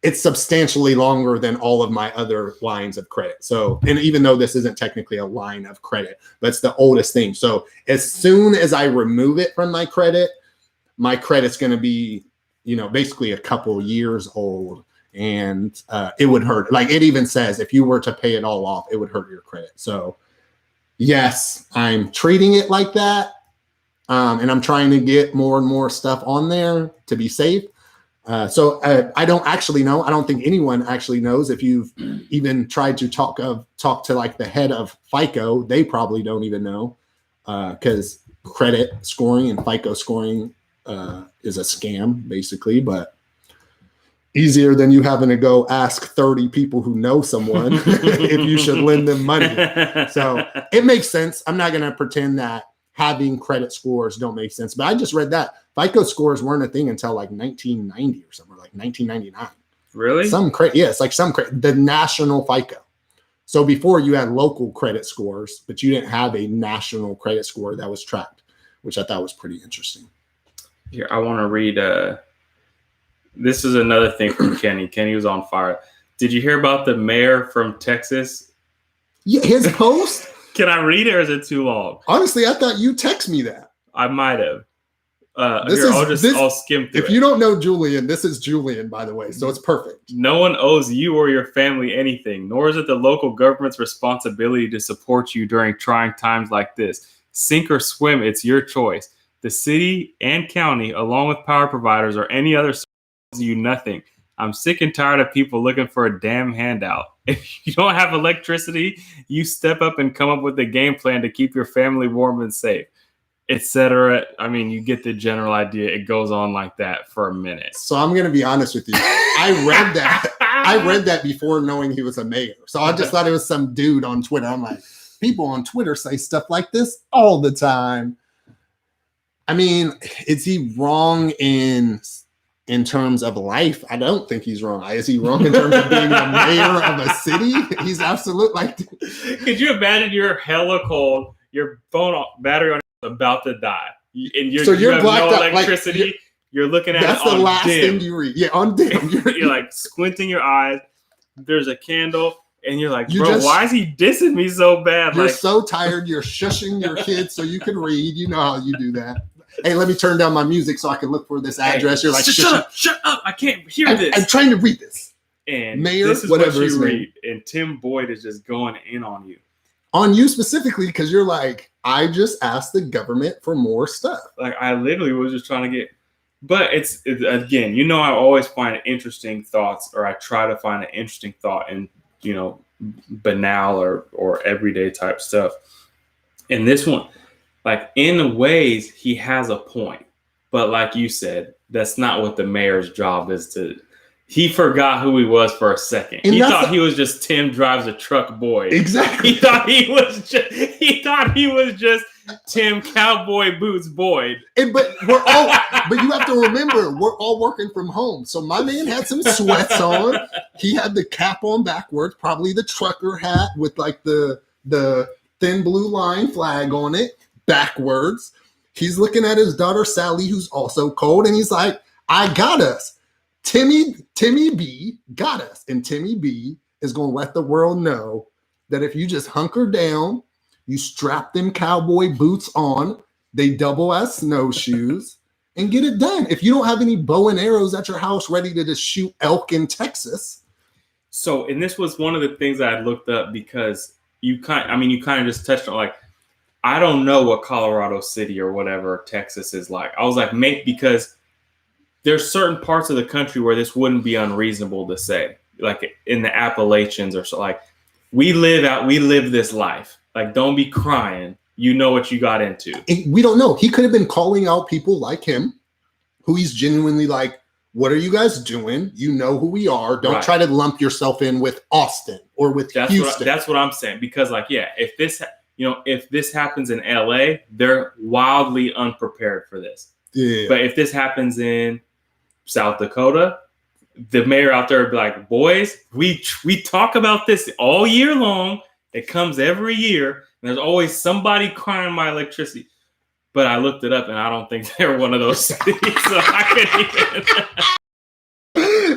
Speaker 1: It's substantially longer than all of my other lines of credit. So, and even though this isn't technically a line of credit, but it's the oldest thing. So as soon as I remove it from my credit's going to be, basically a couple years old. and it would hurt. Like it even says, if you were to pay it all off, it would hurt your credit. So yes, I'm treating it like that. And I'm trying to get more and more stuff on there to be safe. So I don't actually know. I don't think anyone actually knows. If you've even tried to talk to like the head of FICO, they probably don't even know, because credit scoring and FICO scoring is a scam basically, but easier than you having to go ask 30 people who know someone if you should lend them money. So it makes sense. I'm not going to pretend that having credit scores don't make sense, but I just read that FICO scores weren't a thing until like 1990 or something, like 1999.
Speaker 2: Really?
Speaker 1: It's like the national FICO. So before you had local credit scores, but you didn't have a national credit score that was tracked, which I thought was pretty interesting.
Speaker 2: Here, I want to read. This is another thing from Kenny. Kenny was on fire. Did you hear about the mayor from Texas?
Speaker 1: Yeah, his post.
Speaker 2: Can I read it, or is it too long?
Speaker 1: Honestly, I thought you text me that.
Speaker 2: I might have. I'll skim through it.
Speaker 1: If you don't know Julian, this is Julian, by the way, so it's perfect.
Speaker 2: No one owes you or your family anything, nor is it the local government's responsibility to support you during trying times like this. Sink or swim, it's your choice. The city and county, along with power providers or any other source, owes you nothing. I'm sick and tired of people looking for a damn handout. If you don't have electricity, you step up and come up with a game plan to keep your family warm and safe, etc. I mean, you get the general idea. It goes on like that for a minute.
Speaker 1: So I'm going to be honest with you. I read that. I read that before knowing he was a mayor. So I just thought it was some dude on Twitter. I'm like, people on Twitter say stuff like this all the time. I mean, is he wrong in terms of life? I don't think he's wrong. Is he wrong in terms of being the mayor of a city? He's absolutely like.
Speaker 2: Could you imagine you're hella cold, your phone battery on is about to die, and you have no electricity. Like, you're looking at
Speaker 1: that's
Speaker 2: it on
Speaker 1: the last
Speaker 2: dim.
Speaker 1: thing you read. Yeah, on dim.
Speaker 2: You're like squinting your eyes. There's a candle, and you're like, bro, why is he dissing me so bad?
Speaker 1: You're so tired. You're shushing your kids so you can read. You know how you do that. Hey, let me turn down my music so I can look for this address. You're like,
Speaker 2: shut up. I can't hear this.
Speaker 1: I'm trying to read this.
Speaker 2: And
Speaker 1: mayor,
Speaker 2: this is
Speaker 1: whatever
Speaker 2: what you read. And Tim Boyd is just going in on you.
Speaker 1: On you specifically, because you're like, I just asked the government for more stuff.
Speaker 2: Like, I literally was just trying to get, but it's again, I always find interesting thoughts, or I try to find an interesting thought in, banal or everyday type stuff. And this one, like, in ways, he has a point. But like you said, that's not what the mayor's job is to. He forgot who he was for a second. And he thought he was just Tim Drives a Truck Boy.
Speaker 1: Exactly.
Speaker 2: He thought he was just Tim Cowboy Boots Boyd.
Speaker 1: But you have to remember, we're all working from home. So my man had some sweats on. He had the cap on backwards, probably the trucker hat with like the thin blue line flag on it. Backwards. He's looking at his daughter Sally, who's also cold, and he's like, I got us. Timmy B got us. And Timmy B is going to let the world know that if you just hunker down, you strap them cowboy boots on, they double as snowshoes, and get it done. If you don't have any bow and arrows at your house ready to just shoot elk in Texas.
Speaker 2: So, and this was one of the things I had looked up, because you kind of just touched on, like, I don't know what Colorado City or whatever Texas is like. I was like, because there's certain parts of the country where this wouldn't be unreasonable to say, like in the Appalachians or so. Like, we live this life. Like, don't be crying. You know what you got into.
Speaker 1: We don't know. He could have been calling out people like him, who he's genuinely like, what are you guys doing? You know who we are. Don't try to lump yourself in with Austin or with Houston.
Speaker 2: That's what I'm saying. Because, like, yeah, if this happens in LA, they're wildly unprepared for this.
Speaker 1: Yeah.
Speaker 2: But if this happens in South Dakota, the mayor out there would be like, boys, we talk about this all year long. It comes every year. And there's always somebody crying my electricity. But I looked it up, and I don't think they're one of those cities. So I couldn't even.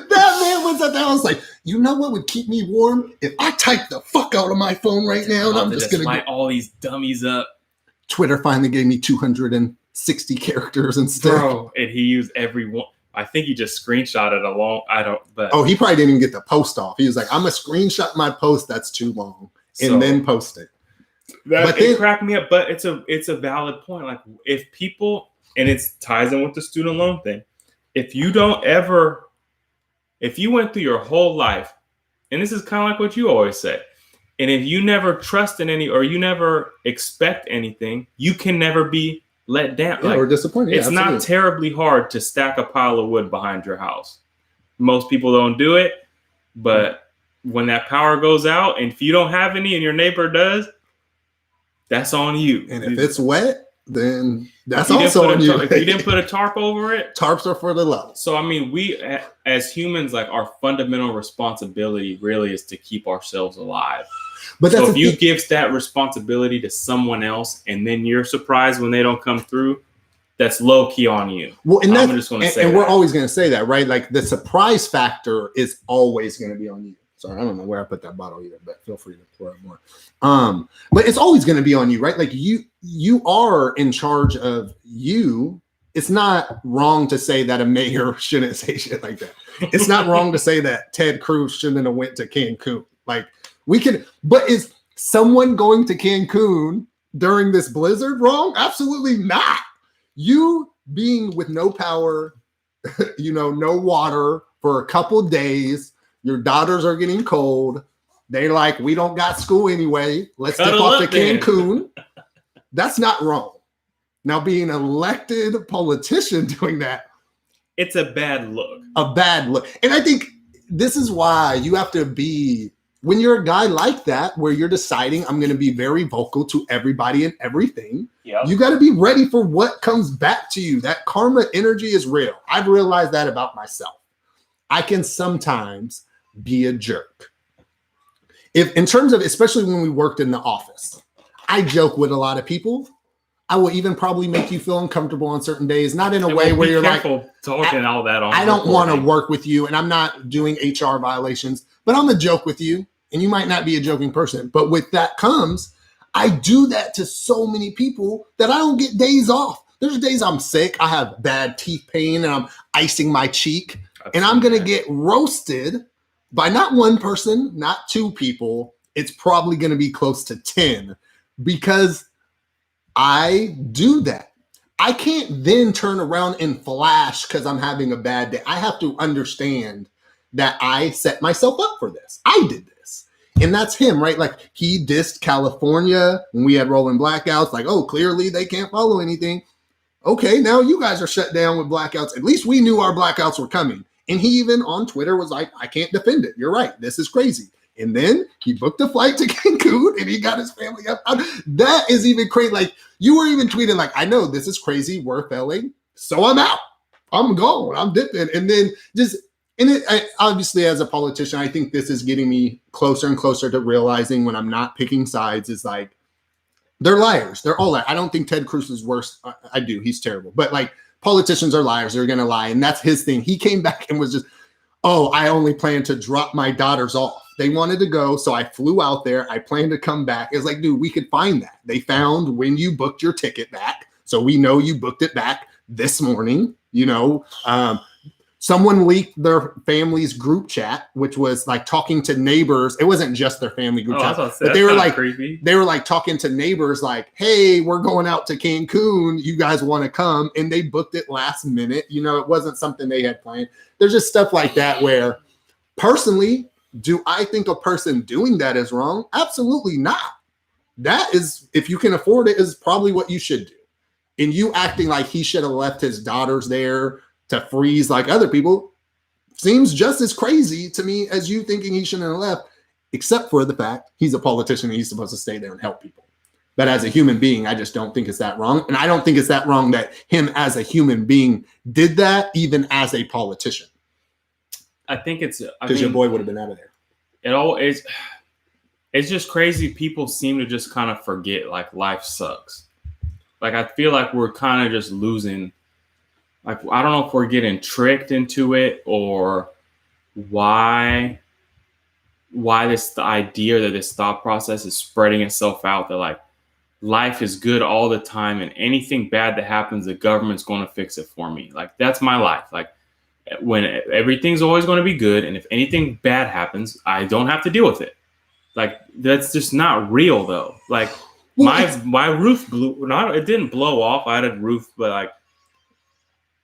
Speaker 1: That man was at that. I was like, you know what would keep me warm? If I type the fuck out of my phone right now, and I'm just going to
Speaker 2: light all these dummies up.
Speaker 1: Twitter finally gave me 260 characters instead.
Speaker 2: Bro, and he used every one. I think he just screenshotted but
Speaker 1: he probably didn't even get the post off. He was like, I'm gonna screenshot my post that's too long and then post it.
Speaker 2: It cracked me up, but it's a valid point. Like if people, and it ties in with the student loan thing. If you went through your whole life, and this is kind of like what you always say, and if you never trust in any, or you never expect anything, you can never be let down.
Speaker 1: Yeah, or disappointed.
Speaker 2: It's not terribly hard to stack a pile of wood behind your house. Most people don't do it, but when that power goes out, and if you don't have any and your neighbor does, that's on you.
Speaker 1: And if it's wet, then that's also on you.
Speaker 2: If you didn't put a tarp over it,
Speaker 1: tarps are for the low.
Speaker 2: So I mean, we as humans, like our fundamental responsibility really is to keep ourselves alive. But so if you give that responsibility to someone else, and then you're surprised when they don't come through, that's low key on you.
Speaker 1: Well, and I'm just going to say, and we're always going to say that, right? Like the surprise factor is always going to be on you. Sorry, I don't know where I put that bottle either, but feel free to pour it more. But it's always going to be on you, right? Like you are in charge of you. It's not wrong to say that a mayor shouldn't say shit like that. It's not wrong to say that Ted Cruz shouldn't have went to Cancun. Like we can, but is someone going to Cancun during this blizzard wrong? Absolutely not. You being with no power, no water for a couple days. Your daughters are getting cold. They're like, we don't got school anyway. Let's take off to Cancun. That's not wrong. Now, being an elected politician doing that,
Speaker 2: it's a bad look.
Speaker 1: A bad look. And I think this is why you have to be, when you're a guy like that, where you're deciding I'm going to be very vocal to everybody and everything, you got to be ready for what comes back to you. That karma energy is real. I've realized that about myself. I can sometimes be a jerk. If in terms of, especially when we worked in the office, I joke with a lot of people. I will even probably make you feel uncomfortable on certain days, not in a way where you're like,
Speaker 2: talking all that on.
Speaker 1: I don't want to work with you, and I'm not doing HR violations, but I'm a joke with you, and you might not be a joking person. But with that comes, I do that to so many people that I don't get days off. There's days I'm sick, I have bad teeth pain, and I'm icing my cheek, and I'm going to get roasted by not one person, not two people. It's probably going to be close to 10 because I do that. I can't then turn around and flash because I'm having a bad day. I have to understand that I set myself up for this. I did this. And that's him, right? Like he dissed California when we had rolling blackouts. Like, oh, clearly they can't follow anything. Okay, now you guys are shut down with blackouts. At least we knew our blackouts were coming. And he even on Twitter was like, I can't defend it. You're right. This is crazy. And then he booked a flight to Cancun and he got his family up. That is even crazy. Like you were even tweeting like, I know this is crazy. We're failing. So I'm out. I'm going. I'm dipping. And then obviously as a politician, I think this is getting me closer and closer to realizing when I'm not picking sides is like, they're liars. They're all liars. I don't think Ted Cruz is worse. I do. He's terrible. But like politicians are liars. They're going to lie. And that's his thing. He came back and was just, oh, I only plan to drop my daughters off. They wanted to go, so I flew out there. I planned to come back. It's like, dude, we could find that. They found when you booked your ticket back. So we know you booked it back this morning. Someone leaked their family's group chat, which was like talking to neighbors. It wasn't just their family group chat, but they were like creepy. They were like talking to neighbors like, hey, we're going out to Cancun. You guys want to come? And they booked it last minute. It wasn't something they had planned. There's just stuff like that where personally, do I think a person doing that is wrong? Absolutely not. That is, if you can afford it, is probably what you should do. And you acting like he should have left his daughters there to freeze like other people seems just as crazy to me as you thinking he shouldn't have left, except for the fact he's a politician and he's supposed to stay there and help people. But as a human being, I just don't think it's that wrong. And I don't think it's that wrong that him as a human being did that even as a politician.
Speaker 2: I think it's
Speaker 1: because your boy would have been out of there.
Speaker 2: It's just crazy. People seem to just kind of forget like life sucks. Like I feel like we're kind of just losing. Like I don't know if we're getting tricked into it or why the idea that this thought process is spreading itself out that like life is good all the time and anything bad that happens, the government's going to fix it for me. Like that's my life. Like when everything's always going to be good, and if anything bad happens, I don't have to deal with it. Like, that's just not real, though. Like, my roof blew. It didn't blow off. I had a roof, but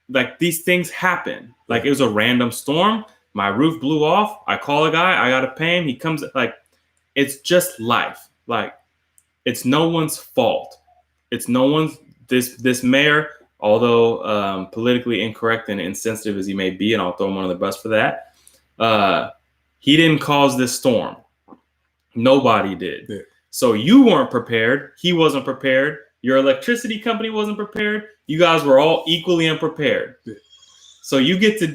Speaker 2: like these things happen. Like, it was a random storm. My roof blew off. I call a guy. I gotta pay him. He comes. Like, it's just life. Like, it's no one's fault. It's no one's. This mayor, although politically incorrect and insensitive as he may be, and I'll throw him under the bus for that, he didn't cause this storm. Nobody did. Yeah. So you weren't prepared. He wasn't prepared. Your electricity company wasn't prepared. You guys were all equally unprepared. Yeah. So you get to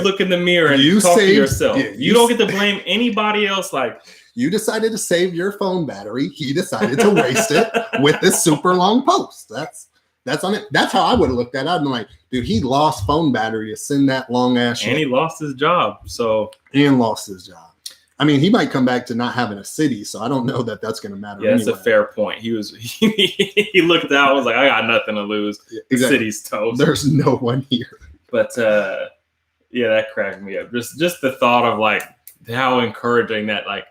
Speaker 2: look in the mirror and talk to yourself. Yeah, you don't get to blame anybody else. Like,
Speaker 1: you decided to save your phone battery. He decided to waste it with this super long post. That's on it. That's how I would have looked at it. I'd been like, dude, he lost phone battery to send that long ass shit.
Speaker 2: And he lost his job.
Speaker 1: And lost his job. I mean, he might come back to not having a city, so I don't know that that's going to matter.
Speaker 2: Yeah, that's a fair point. He looked out, was like, I got nothing to lose. Yeah, exactly. The city's toast.
Speaker 1: There's no one here.
Speaker 2: But yeah, that cracked me up. Just the thought of like how encouraging that, like,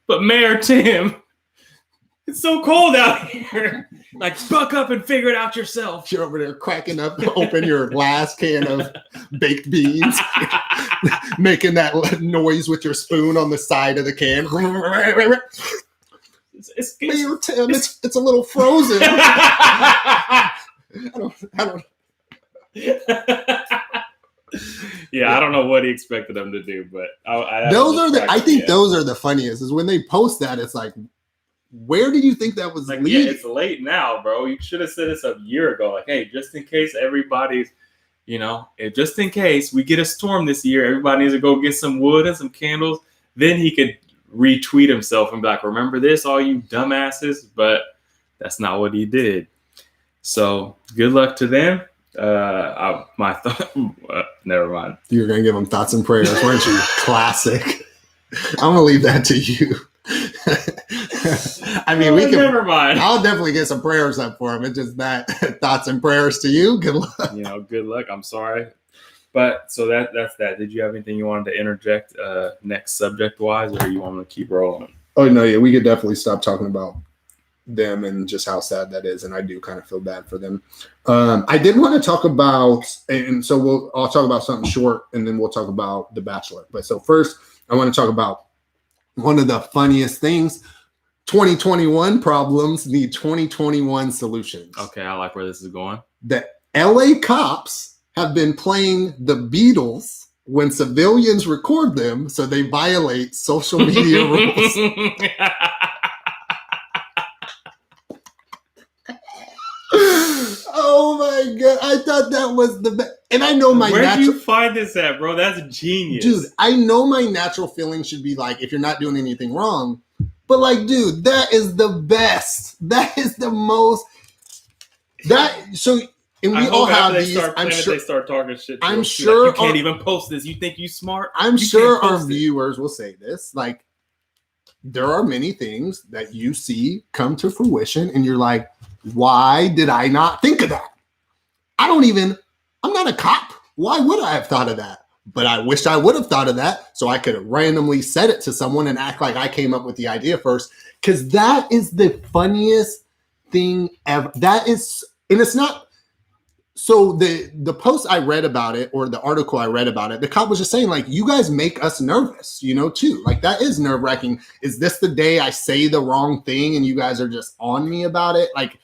Speaker 2: but Mayor Tim, it's so cold out here. Like, buck up and figure it out yourself.
Speaker 1: You're over there cracking up, open your glass can of baked beans, making that noise with your spoon on the side of the can. Mayor Tim, it's a little frozen. I don't.
Speaker 2: Yeah, I don't know what he expected them to do, but
Speaker 1: I think those are the funniest. Is when they post that, it's like, where did you think that was
Speaker 2: like? Leading? Yeah, it's late now, bro. You should have said this a year ago. Like, hey, just in case everybody's, just in case we get a storm this year, everybody needs to go get some wood and some candles. Then he could retweet himself and be like, remember this, all you dumbasses? But that's not what he did. So good luck to them. My thought. Never mind.
Speaker 1: You were gonna give them thoughts and prayers, weren't you? Classic. I'm gonna leave that to you. I mean, we can. Never mind. I'll definitely get some prayers up for him. It's just that thoughts and prayers to you. Good luck.
Speaker 2: Good luck. I'm sorry, but so that's that. Did you have anything you wanted to interject next subject wise, or you want to keep rolling?
Speaker 1: Oh no, yeah, we could definitely stop talking about them and just how sad that is, and I do kind of feel bad for them. I did want to talk about, and so I'll talk about something short, and then we'll talk about The Bachelor. But so first, I want to talk about one of the funniest things. 2021 problems need 2021 solutions.
Speaker 2: Okay, I like where this is going.
Speaker 1: The LA cops have been playing the Beatles when civilians record them, so they violate social media rules. Oh my God. I thought that was the best. And I know my
Speaker 2: Where do you find this at, bro? That's genius.
Speaker 1: Dude, I know my natural feeling should be like, if you're not doing anything wrong. But like, dude, that is the best. That is the most. And we all have these. I'm sure
Speaker 2: they start talking shit.
Speaker 1: I'm sure
Speaker 2: you can't even post this. You think you smart?
Speaker 1: I'm sure our viewers will say this. Like, there are many things that you see come to fruition, and you're like, why did I not think of that? I'm not a cop. Why would I have thought of that? But I wish I would have thought of that so I could have randomly said it to someone and act like I came up with the idea first. Because that is the funniest thing ever. That is, and it's not. So the post I read about it, or the article I read about it, the cop was just saying, like, you guys make us nervous, too. Like, that is nerve-wracking. Is this the day I say the wrong thing and you guys are just on me about it? Like,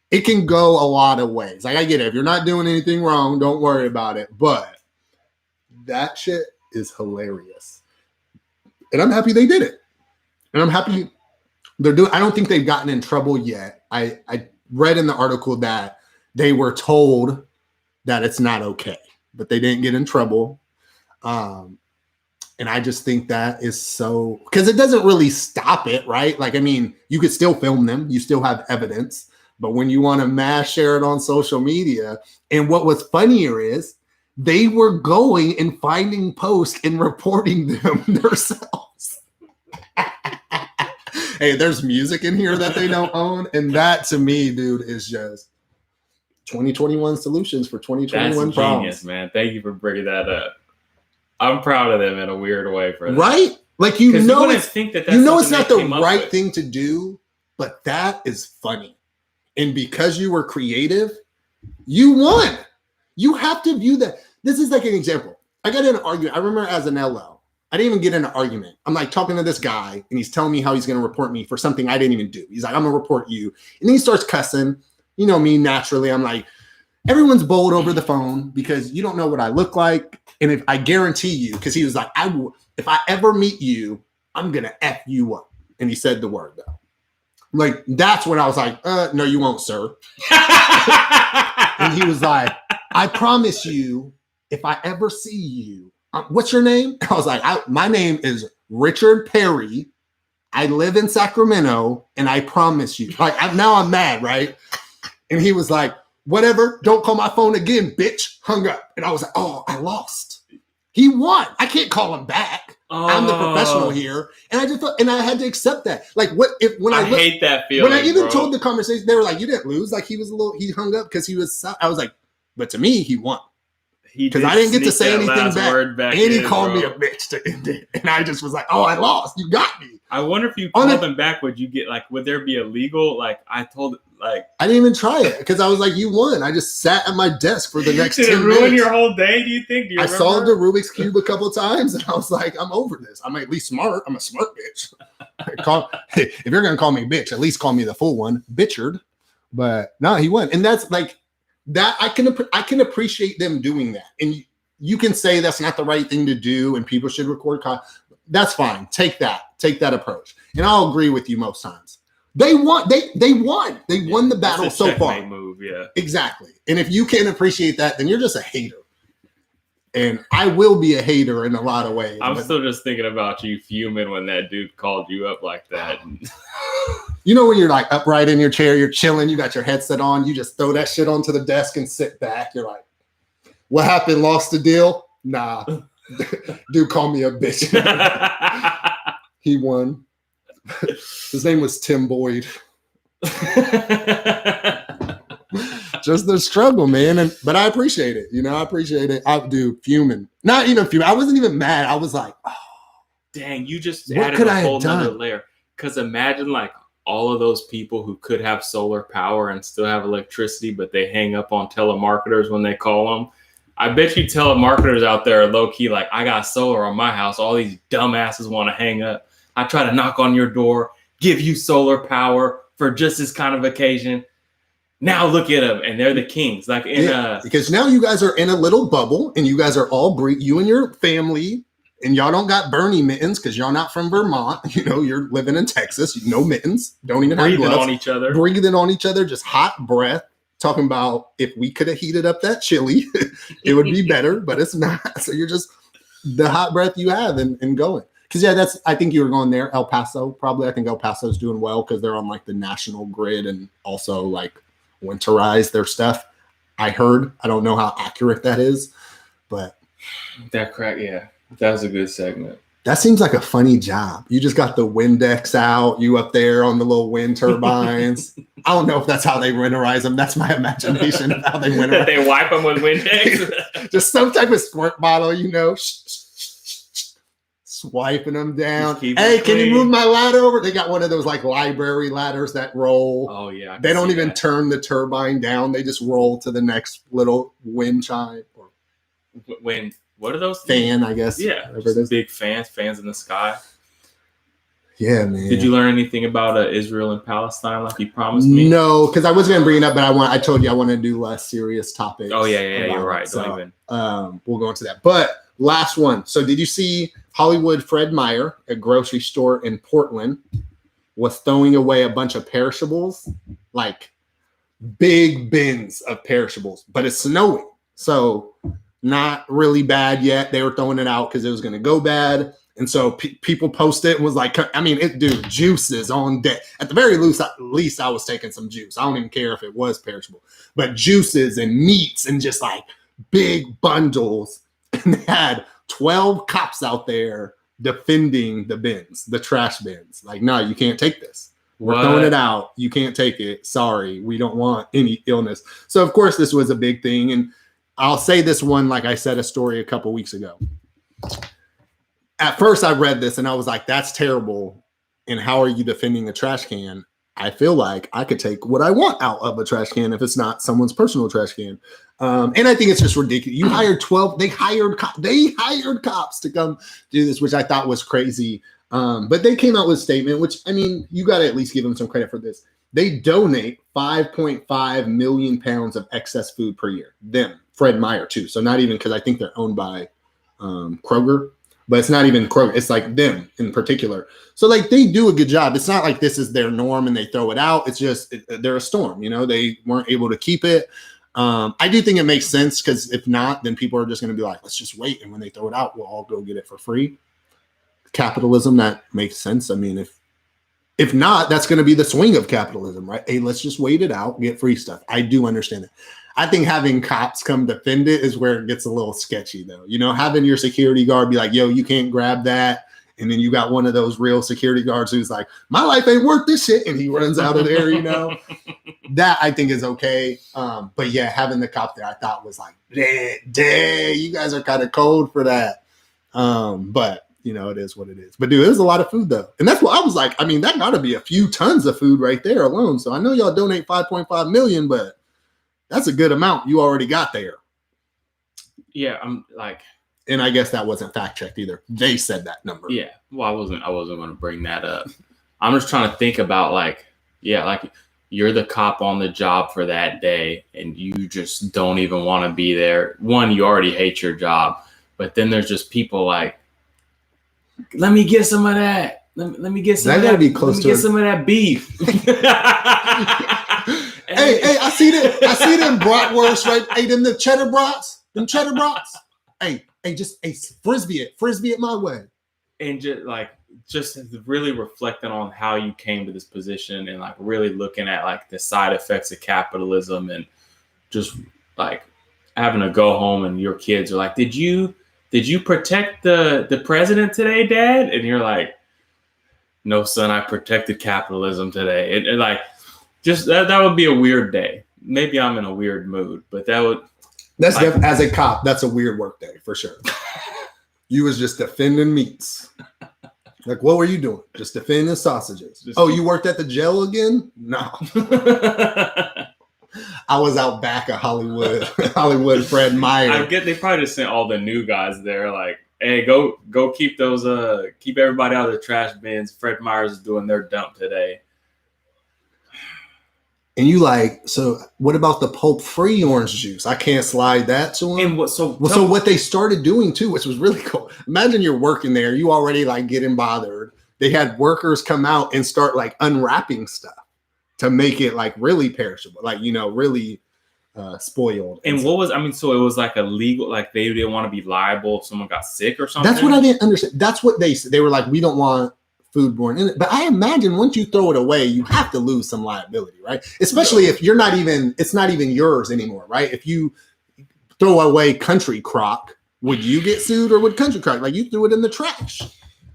Speaker 1: it can go a lot of ways. Like, I get it. If you're not doing anything wrong, don't worry about it. But that shit is hilarious. And I'm happy they did it. And I'm happy they're doing. I don't think they've gotten in trouble yet. I read in the article that they were told that it's not okay, but they didn't get in trouble. And I just think that is so, because it doesn't really stop it, right? Like, I mean, you could still film them. You still have evidence. But when you want to mass share it on social media, and what was funnier is they were going and finding posts and reporting them themselves. Hey, there's music in here that they don't own. And that, to me, dude, is just, 2021 solutions for 2021
Speaker 2: That's
Speaker 1: problems.
Speaker 2: genius, man. Thank you for bringing that up. I'm proud of them in a weird way for that.
Speaker 1: Right? Like,
Speaker 2: you know, it's
Speaker 1: not the right thing to do, but that is funny. And because you were creative, you won. You have to view that. This is like an example. I got in an argument. I remember as an LO, I didn't even get in an argument. I'm like talking to this guy and he's telling me how he's going to report me for something I didn't even do. He's like, I'm going to report you. And then he starts cussing. You know me, naturally. I'm like, everyone's bold over the phone because you don't know what I look like. And if I guarantee you, because he was like, if I ever meet you, I'm going to F you up. And he said the word though. Like, that's when I was like, no, you won't, sir. And he was like, I promise you, if I ever see you, what's your name? I was like, my name is Richard Perry. I live in Sacramento, and I promise you. Like, now I'm mad, right? And he was like, whatever, don't call my phone again, bitch. Hung up. And I was like, oh, I lost. He won. I can't call him back. I'm the professional here. And I just thought, and I had to accept that. Like, I
Speaker 2: hate that feeling.
Speaker 1: When I even told the conversation, they were like, you didn't lose. Like, he hung up because I was like, but to me, he won. Because I didn't get to say anything back. And he called me a bitch to end it. And I just was like, oh, I lost. You got me.
Speaker 2: I wonder if you called him back, would there be a legal, I didn't
Speaker 1: even try it because I was like, you won. I just sat at my desk for the next 10 minutes.
Speaker 2: Did it ruin your whole day, do you think?
Speaker 1: I solved the Rubik's Cube a couple of times and I was like, I'm over this. I'm at least smart. I'm a smart bitch. If you're going to call me a bitch, at least call me the full one, Bitchard. But no, he won. And that's like, that I can appreciate them doing that. And you can say that's not the right thing to do and people should record. That's fine. Take that approach. And I'll agree with you most times. They won. They won. They won the battle so far.
Speaker 2: Move, yeah.
Speaker 1: Exactly. And if you can't appreciate that, then you're just a hater. And I will be a hater in a lot of ways.
Speaker 2: I'm still just thinking about you fuming when that dude called you up like that.
Speaker 1: You know when you're like upright in your chair, you're chilling, you got your headset on, you just throw that shit onto the desk and sit back. You're like, what happened? Lost the deal? Nah. Dude called me a bitch. He won. His name was Tim Boyd. Just the struggle, man. But I appreciate it. I appreciate it. I do fuming. Not even fuming. I wasn't even mad. I was like, oh.
Speaker 2: Dang, you just added a whole nother layer. Because imagine all of those people who could have solar power and still have electricity, but they hang up on telemarketers when they call them. I bet you telemarketers out there are low-key like, I got solar on my house. All these dumbasses want to hang up. I try to knock on your door, give you solar power for just this kind of occasion. Now look at them, and they're the kings. Because now you guys are in a little bubble, and you guys are all you and your family, and y'all don't got Bernie mittens because y'all not from Vermont. You're living in Texas. No mittens. Don't even have gloves. Breathing on each other. Just hot breath. Talking about if we could have heated up that chili, it would be better, but it's not. So you're just the hot breath you have and going. Because, I think you were going there. El Paso, probably. I think El Paso's doing well because they're on the national grid and also winterize their stuff. I heard. I don't know how accurate that is, but. Yeah. That was a good segment.
Speaker 1: That seems like a funny job. You just got the Windex out, you up there on the little wind turbines. I don't know if that's how they winterize them. That's my imagination of how they winterize.
Speaker 2: They wipe them with Windex?
Speaker 1: Just some type of squirt bottle, swiping them down. Hey, can you move my ladder over? They got one of those library ladders that roll.
Speaker 2: Oh, yeah.
Speaker 1: They don't even turn the turbine down. They just roll to the next little wind chime.
Speaker 2: What are those?
Speaker 1: Fan, I guess.
Speaker 2: Yeah, big fans in the sky.
Speaker 1: Yeah, man.
Speaker 2: Did you learn anything about Israel and Palestine like you promised me?
Speaker 1: No, because I was going to bring it up, but I told you I want to do less serious topics.
Speaker 2: Oh, yeah, you're right.
Speaker 1: We'll go into that. But last one. So did you see Hollywood Fred Meyer, a grocery store in Portland, was throwing away a bunch of perishables, big bins of perishables, but it's snowing. So not really bad yet. They were throwing it out because it was going to go bad. And so people posted it and was like, juices on deck. At the very least, I was taking some juice. I don't even care if it was perishable. But juices and meats and just big bundles. And they had 12 cops out there defending the bins, the trash bins. No, you can't take this. We're throwing it out. You can't take it. Sorry. We don't want any illness. So, of course, this was a big thing. And I'll say this one, like I said, a story a couple weeks ago. At first, I read this and I was like, that's terrible. And how are you defending a trash can? I feel like I could take what I want out of a trash can if it's not someone's personal trash can. And I think it's just ridiculous. You hired 12. They hired cops to come do this, which I thought was crazy. But they came out with a statement, which, I mean, you got to at least give them some credit for this. They donate 5.5 million pounds of excess food per year. Them, Fred Meyer, too. So not even, because I think they're owned by Kroger, but it's not even Kroger. It's like them in particular. So like they do a good job. It's not like this is their norm and they throw it out. It's just, they're a storm. You know, they weren't able to keep it. I do think it makes sense, because if not, then people are just going to be like, let's just wait. And when they throw it out, we'll all go get it for free. Capitalism, that makes sense. I mean, if not, that's going to be the swing of capitalism, right? Hey, let's just wait it out, get free stuff. I do understand that. I think having cops come defend it is where it gets a little sketchy, though. You know, having your security guard be like, yo, you can't grab that. And then you got one of those real security guards who's like, my life ain't worth this shit. And he runs out of there, you know. That I think is okay. But yeah, having the cop there, I thought was like, dang, you guys are kind of cold for that. But you know, it is what it is. But dude, there's a lot of food though. And that's what I was like, I mean, that gotta be a few tons of food right there alone. So I know y'all donate 5.5 million, but that's a good amount you already got there.
Speaker 2: Yeah, I'm like,
Speaker 1: and I guess that wasn't fact checked either. They said that number.
Speaker 2: Yeah. Well, I wasn't going to bring that up. I'm just trying to think about like you're the cop on the job for that day and you just don't even want to be there. One, you already hate your job, but then there's just people like, let me get some of that. Let me get some. That gotta be close to. Let me get some of that beef.
Speaker 1: hey, I see them bratwurst, right? Hey, them the cheddar brats. Hey, just frisbee it my way.
Speaker 2: And just really reflecting on how you came to this position and like really looking at like the side effects of capitalism and just like having to go home and your kids are like, did you protect the president today, Dad? And you're like, no, son, I protected capitalism today. And like, just that would be a weird day. Maybe I'm in a weird mood, but that's like,
Speaker 1: as a cop, that's a weird work day for sure. You was just defending meats. Like, what were you doing? Just defending sausages. You worked at the jail again? No. I was out back of Hollywood Fred Meyer.
Speaker 2: I get they probably just sent all the new guys there like, hey, go keep those keep everybody out of the trash bins. Fred Meyer's is doing their dump today.
Speaker 1: And you like, so what about the pulp-free orange juice? I can't slide that to them.
Speaker 2: And
Speaker 1: so what they started doing too, which was really cool. Imagine you're working there, you already like getting bothered. They had workers come out and start like unwrapping stuff to make it like really perishable, like, you know, really spoiled.
Speaker 2: And so it was like a legal, like they didn't want to be liable if someone got sick or something.
Speaker 1: That's what I didn't understand. That's what they said. They were like, we don't want foodborne in it. But I imagine once you throw it away, you have to lose some liability, right? Especially if it's not even yours anymore, right? If you throw away Country Crock, would you get sued or would Country Crock? Like you threw it in the trash.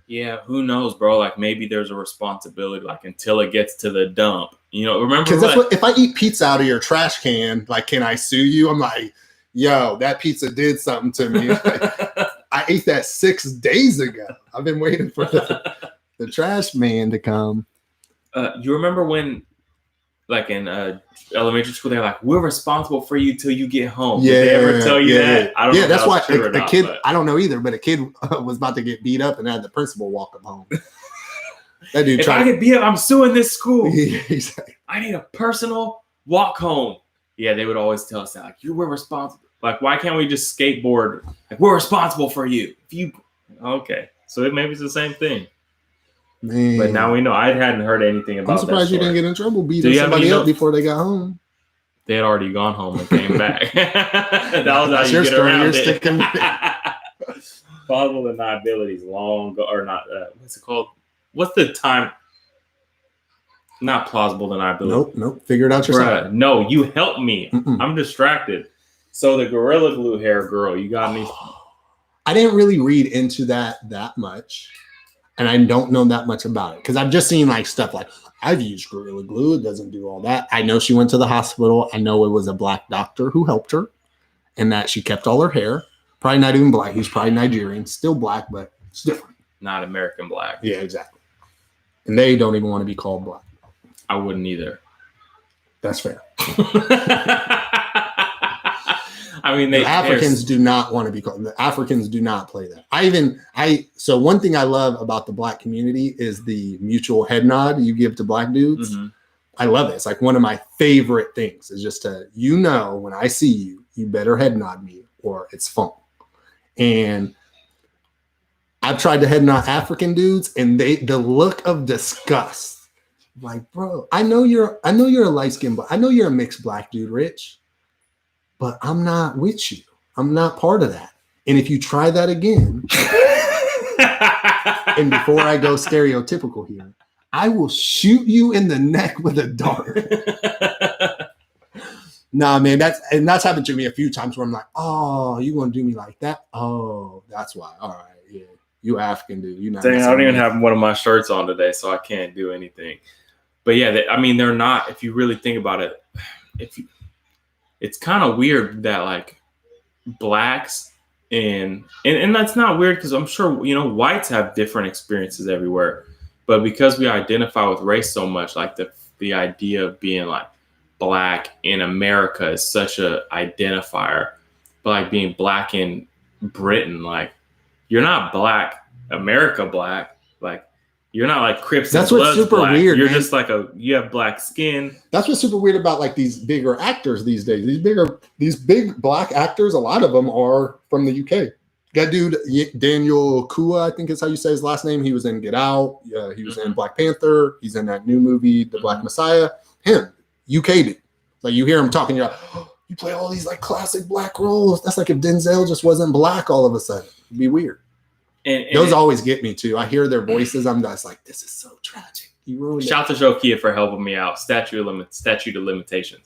Speaker 2: Yeah, who knows, bro? Like maybe there's a responsibility, like until it gets to the dump. You know, remember?
Speaker 1: Because that's what if I eat pizza out of your trash can, like, can I sue you? I'm like, yo, that pizza did something to me. I ate that 6 days ago. I've been waiting for the trash man to come.
Speaker 2: You remember when, like in elementary school, they're like, "We're responsible for you till you get home."
Speaker 1: Yeah,
Speaker 2: did they ever tell you that?
Speaker 1: I don't know. That's why a kid. But I don't know either, but a kid was about to get beat up and had the principal walk him home. That dude.
Speaker 2: If I get beat up, I'm suing this school.
Speaker 1: Yeah, exactly.
Speaker 2: I need a personal walk home. Yeah, they would always tell us that, like, you were responsible. Like, why can't we just skateboard? Like, we're responsible for you. Okay, so maybe it's the same thing. Man. But now we know. I hadn't heard anything about that.
Speaker 1: I'm surprised you didn't get in trouble beating somebody up before they got home.
Speaker 2: They had already gone home and came back. That was how you get around it. Plausible deniability is long ago, or not. What's it called? What's the time? Not plausible deniability.
Speaker 1: Nope. Figure it out yourself.
Speaker 2: No, you help me. I'm distracted. So the Gorilla Glue hair girl, you got me.
Speaker 1: I didn't really read into that much. and I don't know that much about it because I've just seen like stuff like I've used Gorilla Glue. It doesn't do all that. I know she went to the hospital. I know it was a black doctor who helped her and that she kept all her hair. Probably not even black. He's probably Nigerian. Still black, but it's different.
Speaker 2: Not American black.
Speaker 1: Yeah, exactly. And they don't even want to be called black.
Speaker 2: I wouldn't either.
Speaker 1: That's fair.
Speaker 2: I mean,
Speaker 1: the Africans do not want to be called. The Africans do not play that. So one thing I love about the black community is the mutual head nod you give to black dudes. Mm-hmm. I love it. It's like one of my favorite things is just to, when I see you, you better head nod me or it's fun. And I've tried to head nod African dudes and the look of disgust. Like, bro, I know you're a light skinned, but I know you're a mixed black dude, Rich. But I'm not with you. I'm not part of that. And if you try that again, and before I go stereotypical here, I will shoot you in the neck with a dart. Nah, man, that's happened to me a few times where I'm like, oh, you gonna do me like that? Oh, that's why. All right, yeah, you African dude. You not.
Speaker 2: Dang, I don't even have one of my shirts on today, so I can't do anything. But yeah, they're not. If you really think about it, it's kind of weird that like blacks and that's not weird because I'm sure, whites have different experiences everywhere. But because we identify with race so much, like the idea of being like black in America is such a identifier. But like being black in Britain, like you're not black, America black, like you're not like Crips.
Speaker 1: That's what's super
Speaker 2: black.
Speaker 1: weird.
Speaker 2: You're
Speaker 1: man.
Speaker 2: just like you have black skin.
Speaker 1: That's what's super weird about like these bigger actors these days. These big black actors, a lot of them are from the UK. That dude, Daniel Kua, I think is how you say his last name. He was in Get Out. He was in Black Panther. He's in that new movie, The Black Messiah. Him, UK dude. Like you hear him talking, you're like, oh, you play all these like classic black roles. That's like if Denzel just wasn't black all of a sudden. It'd be weird. And those always get me too. I hear their voices. I'm just like, this is so tragic. You ruined it.
Speaker 2: Shout to Shokia for helping me out. Statute of limitations.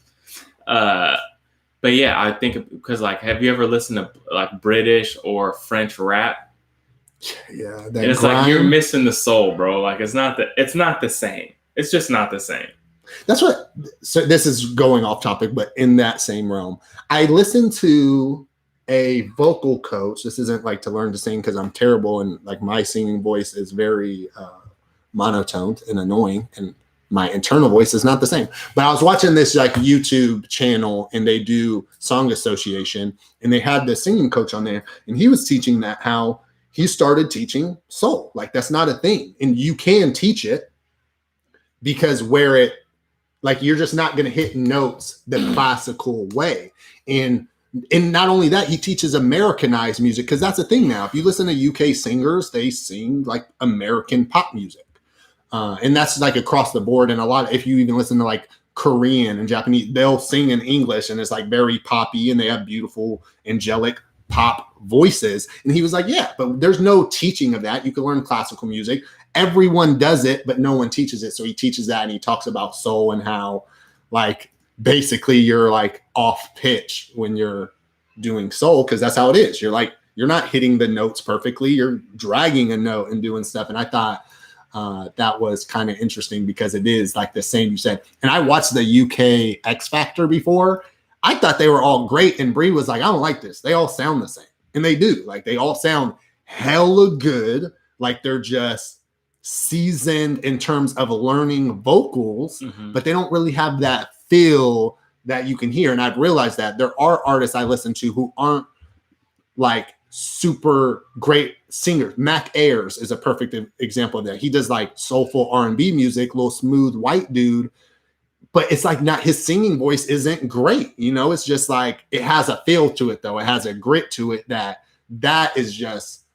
Speaker 2: But yeah, I think because like, have you ever listened to like British or French rap?
Speaker 1: Yeah,
Speaker 2: it's like you're missing the soul, bro. Like it's not the same. It's just not the same.
Speaker 1: That's what. So this is going off topic, but in that same realm, I listened to a vocal coach. This isn't like to learn to sing because I'm terrible and like my singing voice is very monotoned and annoying, and my internal voice is not the same. But I was watching this like YouTube channel and they do song association and they had the singing coach on there and he was teaching that how he started teaching soul. Like that's not a thing. And you can teach it because you're just not going to hit notes the classical way. And not only that, he teaches Americanized music because that's a thing now. If you listen to UK singers, they sing like American pop music. And that's like across the board. And if you even listen to like Korean and Japanese, they'll sing in English and it's like very poppy and they have beautiful, angelic pop voices. And he was like, yeah, but there's no teaching of that. You can learn classical music. Everyone does it, but no one teaches it. So he teaches that and he talks about soul and how like basically you're like off pitch when you're doing soul because that's how it is. You're not hitting the notes perfectly. You're dragging a note and doing stuff. And I thought, that was kind of interesting because it is like the same you said. And I watched the UK X Factor before. I thought they were all great. And Bree was like, I don't like this. They all sound the same. And they do. Like they all sound hella good. Like they're just seasoned in terms of learning vocals, but they don't really have that feel that you can hear. And I've realized that there are artists I listen to who aren't like super great singers. Mac Ayers is a perfect example of that. He does like soulful R&B music, little smooth white dude, but it's like not his singing voice isn't great. It's just like it has a feel to it though. It has a grit to it that is just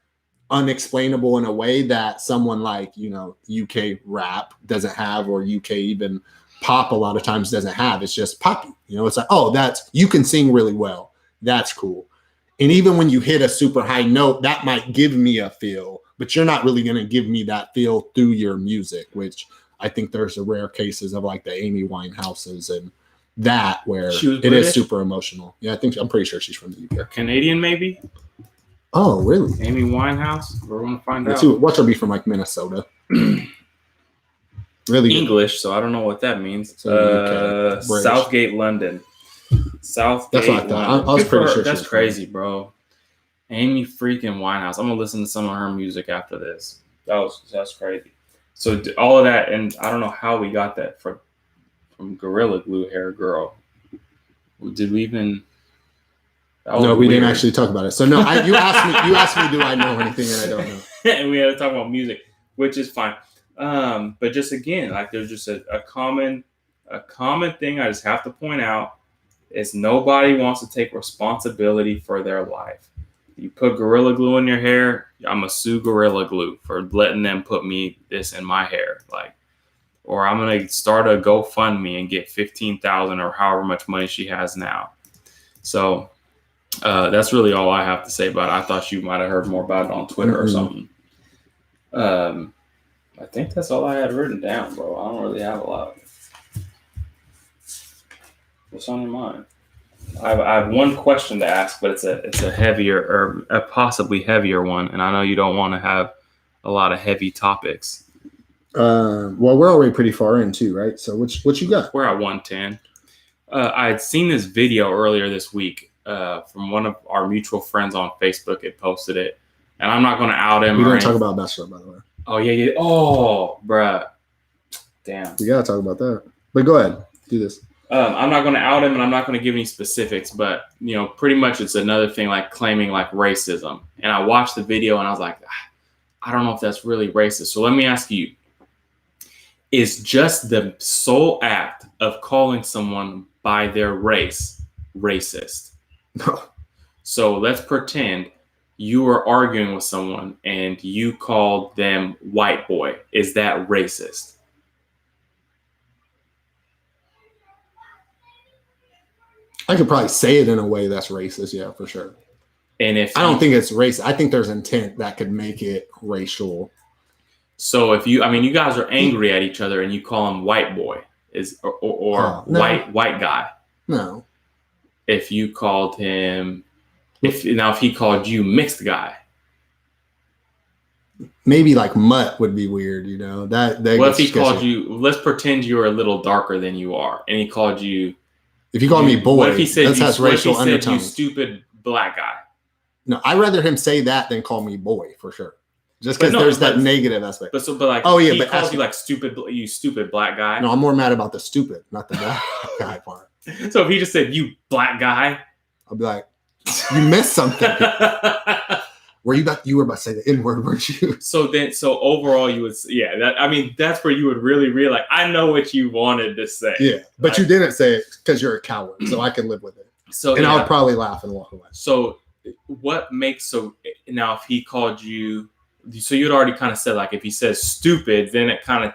Speaker 1: unexplainable in a way that someone like, UK rap doesn't have or UK even pop a lot of times doesn't have. It's just poppy. It's like, oh, you can sing really well. That's cool. And even when you hit a super high note, that might give me a feel, but you're not really going to give me that feel through your music, which I think there's a rare cases of like the Amy Winehouses and that where it is super emotional. Yeah, I'm pretty sure she's from the UK.
Speaker 2: Canadian, maybe?
Speaker 1: Oh, really?
Speaker 2: Amy Winehouse. We're going to find out.
Speaker 1: Watch her be from like Minnesota. Really
Speaker 2: English, so I don't know what that means.
Speaker 1: So
Speaker 2: Southgate, London. Southgate,
Speaker 1: that's what I thought. I was pretty sure.
Speaker 2: That's crazy, bro. Amy freaking Winehouse. I'm gonna listen to some of her music after this. That's crazy. So all of that, and I don't know how we got that from Gorilla Glue Hair Girl. Did we even?
Speaker 1: No, we didn't actually talk about it. So no, you asked me, do I know anything, and I don't know.
Speaker 2: And we had to talk about music, which is fine. But just again, like there's just a common thing I just have to point out is nobody wants to take responsibility for their life. You put Gorilla Glue in your hair, I'm gonna sue Gorilla Glue for letting them put this in my hair, or I'm gonna start a GoFundMe and get $15,000 or however much money she has now. So that's really all I have to say about it. I thought you might have heard more about it on Twitter or something. I think that's all I had written down, bro. I don't really have a lot. What's on your mind? I have one question to ask, but it's a heavier or a possibly heavier one, and I know you don't want to have a lot of heavy topics.
Speaker 1: Well, we're already pretty far in too, right? So what you got?
Speaker 2: We're at 110. I had seen this video earlier this week from one of our mutual friends on Facebook. It posted it, and I'm not going to out him.
Speaker 1: We didn't talk about Bachelor, by the way.
Speaker 2: Oh yeah. Oh, bruh. Damn.
Speaker 1: We gotta talk about that. But go ahead, do this.
Speaker 2: I'm not going to out him, and I'm not going to give any specifics, but pretty much it's another thing like claiming like racism. And I watched the video, and I was like, I don't know if that's really racist. So let me ask you: is just the sole act of calling someone by their race racist?
Speaker 1: No.
Speaker 2: So let's pretend you were arguing with someone and you called them white boy. Is that racist?
Speaker 1: I could probably say it in a way that's racist, yeah, for sure.
Speaker 2: And if
Speaker 1: I don't think it's racist, I think there's intent that could make it racial.
Speaker 2: So if you guys are angry at each other and you call him white boy, or
Speaker 1: no.
Speaker 2: white guy.
Speaker 1: No.
Speaker 2: If you called him, if he called you mixed guy.
Speaker 1: Maybe like mutt would be weird, that
Speaker 2: what if he called you, let's pretend you were a little darker than you are, and he called you.
Speaker 1: If you call me boy,
Speaker 2: what if he said
Speaker 1: has racial undertones.
Speaker 2: You stupid black guy?
Speaker 1: No, I'd rather him say that than call me boy for sure. Just because there's that negative aspect.
Speaker 2: But like,
Speaker 1: oh yeah,
Speaker 2: he
Speaker 1: but
Speaker 2: calls you like stupid, you stupid black guy.
Speaker 1: No, I'm more mad about the stupid, not the black guy part.
Speaker 2: So if he just said you black guy,
Speaker 1: I'll be like, you missed something. You were about to say the N-word, weren't you?
Speaker 2: So overall, you would, that's where you would really realize, I know what you wanted to say.
Speaker 1: Yeah, but you didn't say it because you're a coward, so I can live with it. I would probably laugh and walk away.
Speaker 2: So what makes, now if he called you, so you'd already kind of said, like, if he says stupid, then it kind of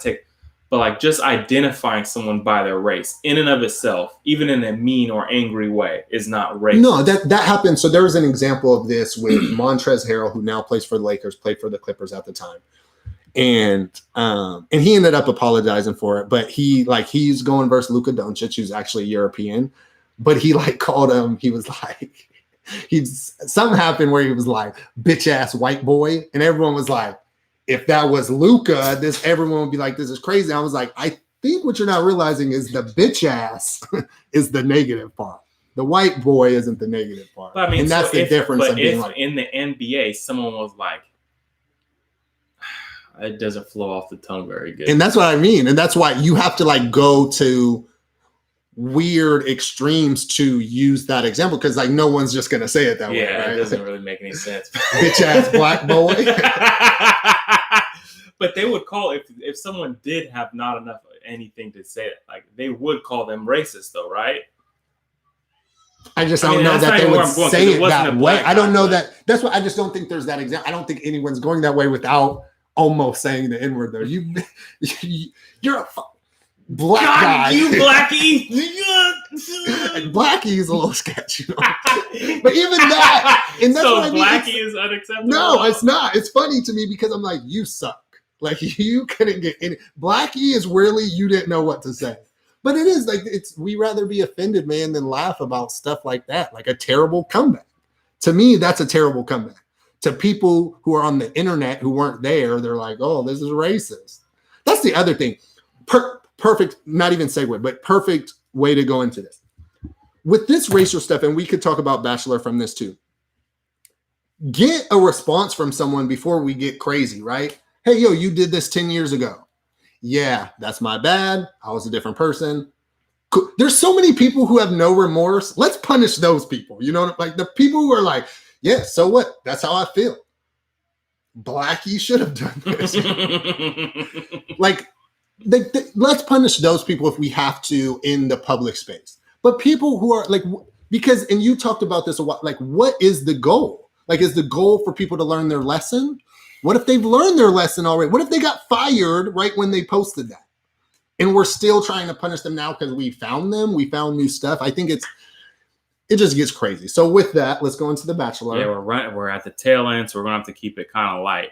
Speaker 2: but like just identifying someone by their race in and of itself, even in a mean or angry way, is not racist.
Speaker 1: No, that happened. So there was an example of this with Montrezl Harrell, who now plays for the Lakers, played for the Clippers at the time. And he ended up apologizing for it, but he's going versus Luka Doncic, who's actually European, but he called him, he was like, something happened where he was like, bitch ass white boy. And everyone was like, if that was Luka, everyone would be like, this is crazy. I was like, I think what you're not realizing is the bitch ass is the negative part. The white boy isn't the negative part.
Speaker 2: But,
Speaker 1: and that's the difference.
Speaker 2: But if in the NBA, someone was like, it doesn't flow off the tongue very good.
Speaker 1: And that's what I mean. And that's why you have to go to weird extremes to use that example, because no one's just going to say it that way. Right?
Speaker 2: It doesn't really make any sense.
Speaker 1: Bitch ass black boy.
Speaker 2: But they would call, if someone did have not enough anything to say it, they would call them racist though, right?
Speaker 1: I don't know that they would say it that way. I don't know that. That's why I just don't think there's that example. I don't think anyone's going that way without almost saying the N-word though. You're a black guy.
Speaker 2: You Blackie.
Speaker 1: And Blackie is a little sketchy. But even that, and that's
Speaker 2: so
Speaker 1: what I mean.
Speaker 2: Blackie is unacceptable.
Speaker 1: No, it's not. It's funny to me because I'm like, you suck. You couldn't get any. Blackie is really, you didn't know what to say. But it is we rather be offended, man, than laugh about stuff like that. Like a terrible comeback. To me, that's a terrible comeback. To people who are on the internet who weren't there, they're like, oh, this is racist. That's the other thing. Perfect, not even segue, but perfect way to go into this. With this racial stuff, and we could talk about Bachelor from this too. Get a response from someone before we get crazy, right? Hey, yo, you did this 10 years ago. Yeah, that's my bad. I was a different person. There's so many people who have no remorse. Let's punish those people. You know, like the people who are like, yeah, so what? That's how I feel. Blackie should have done this. Like, let's punish those people if we have to in the public space. But people who are like, because, and you talked about this a while, like, what is the goal? Like, is the goal for people to learn their lesson? What if they've learned their lesson already? What if they got fired right when they posted that? And we're still trying to punish them now because we found new stuff. I think it just gets crazy. So with that, let's go into The Bachelor.
Speaker 2: Yeah, we're at the tail end, so we're gonna have to keep it kind of light.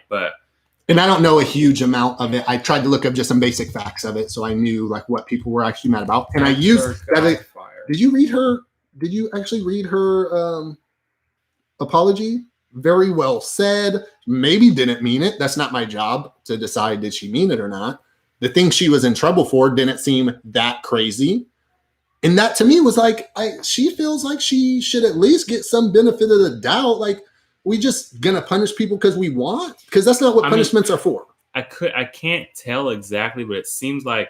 Speaker 2: And
Speaker 1: I don't know a huge amount of it. I tried to look up just some basic facts of it, so I knew like what people were actually mad about. And I used that. Did you read her? Did you actually read her apology? Very well said. Maybe didn't mean it. That's not my job to decide did she mean it or not. The thing she was in trouble for didn't seem that crazy. And that to me was like, she feels like she should at least get some benefit of the doubt. Like, we just gonna punish people because we want? Because that's not what punishments are for.
Speaker 2: I can't tell exactly, but it seems like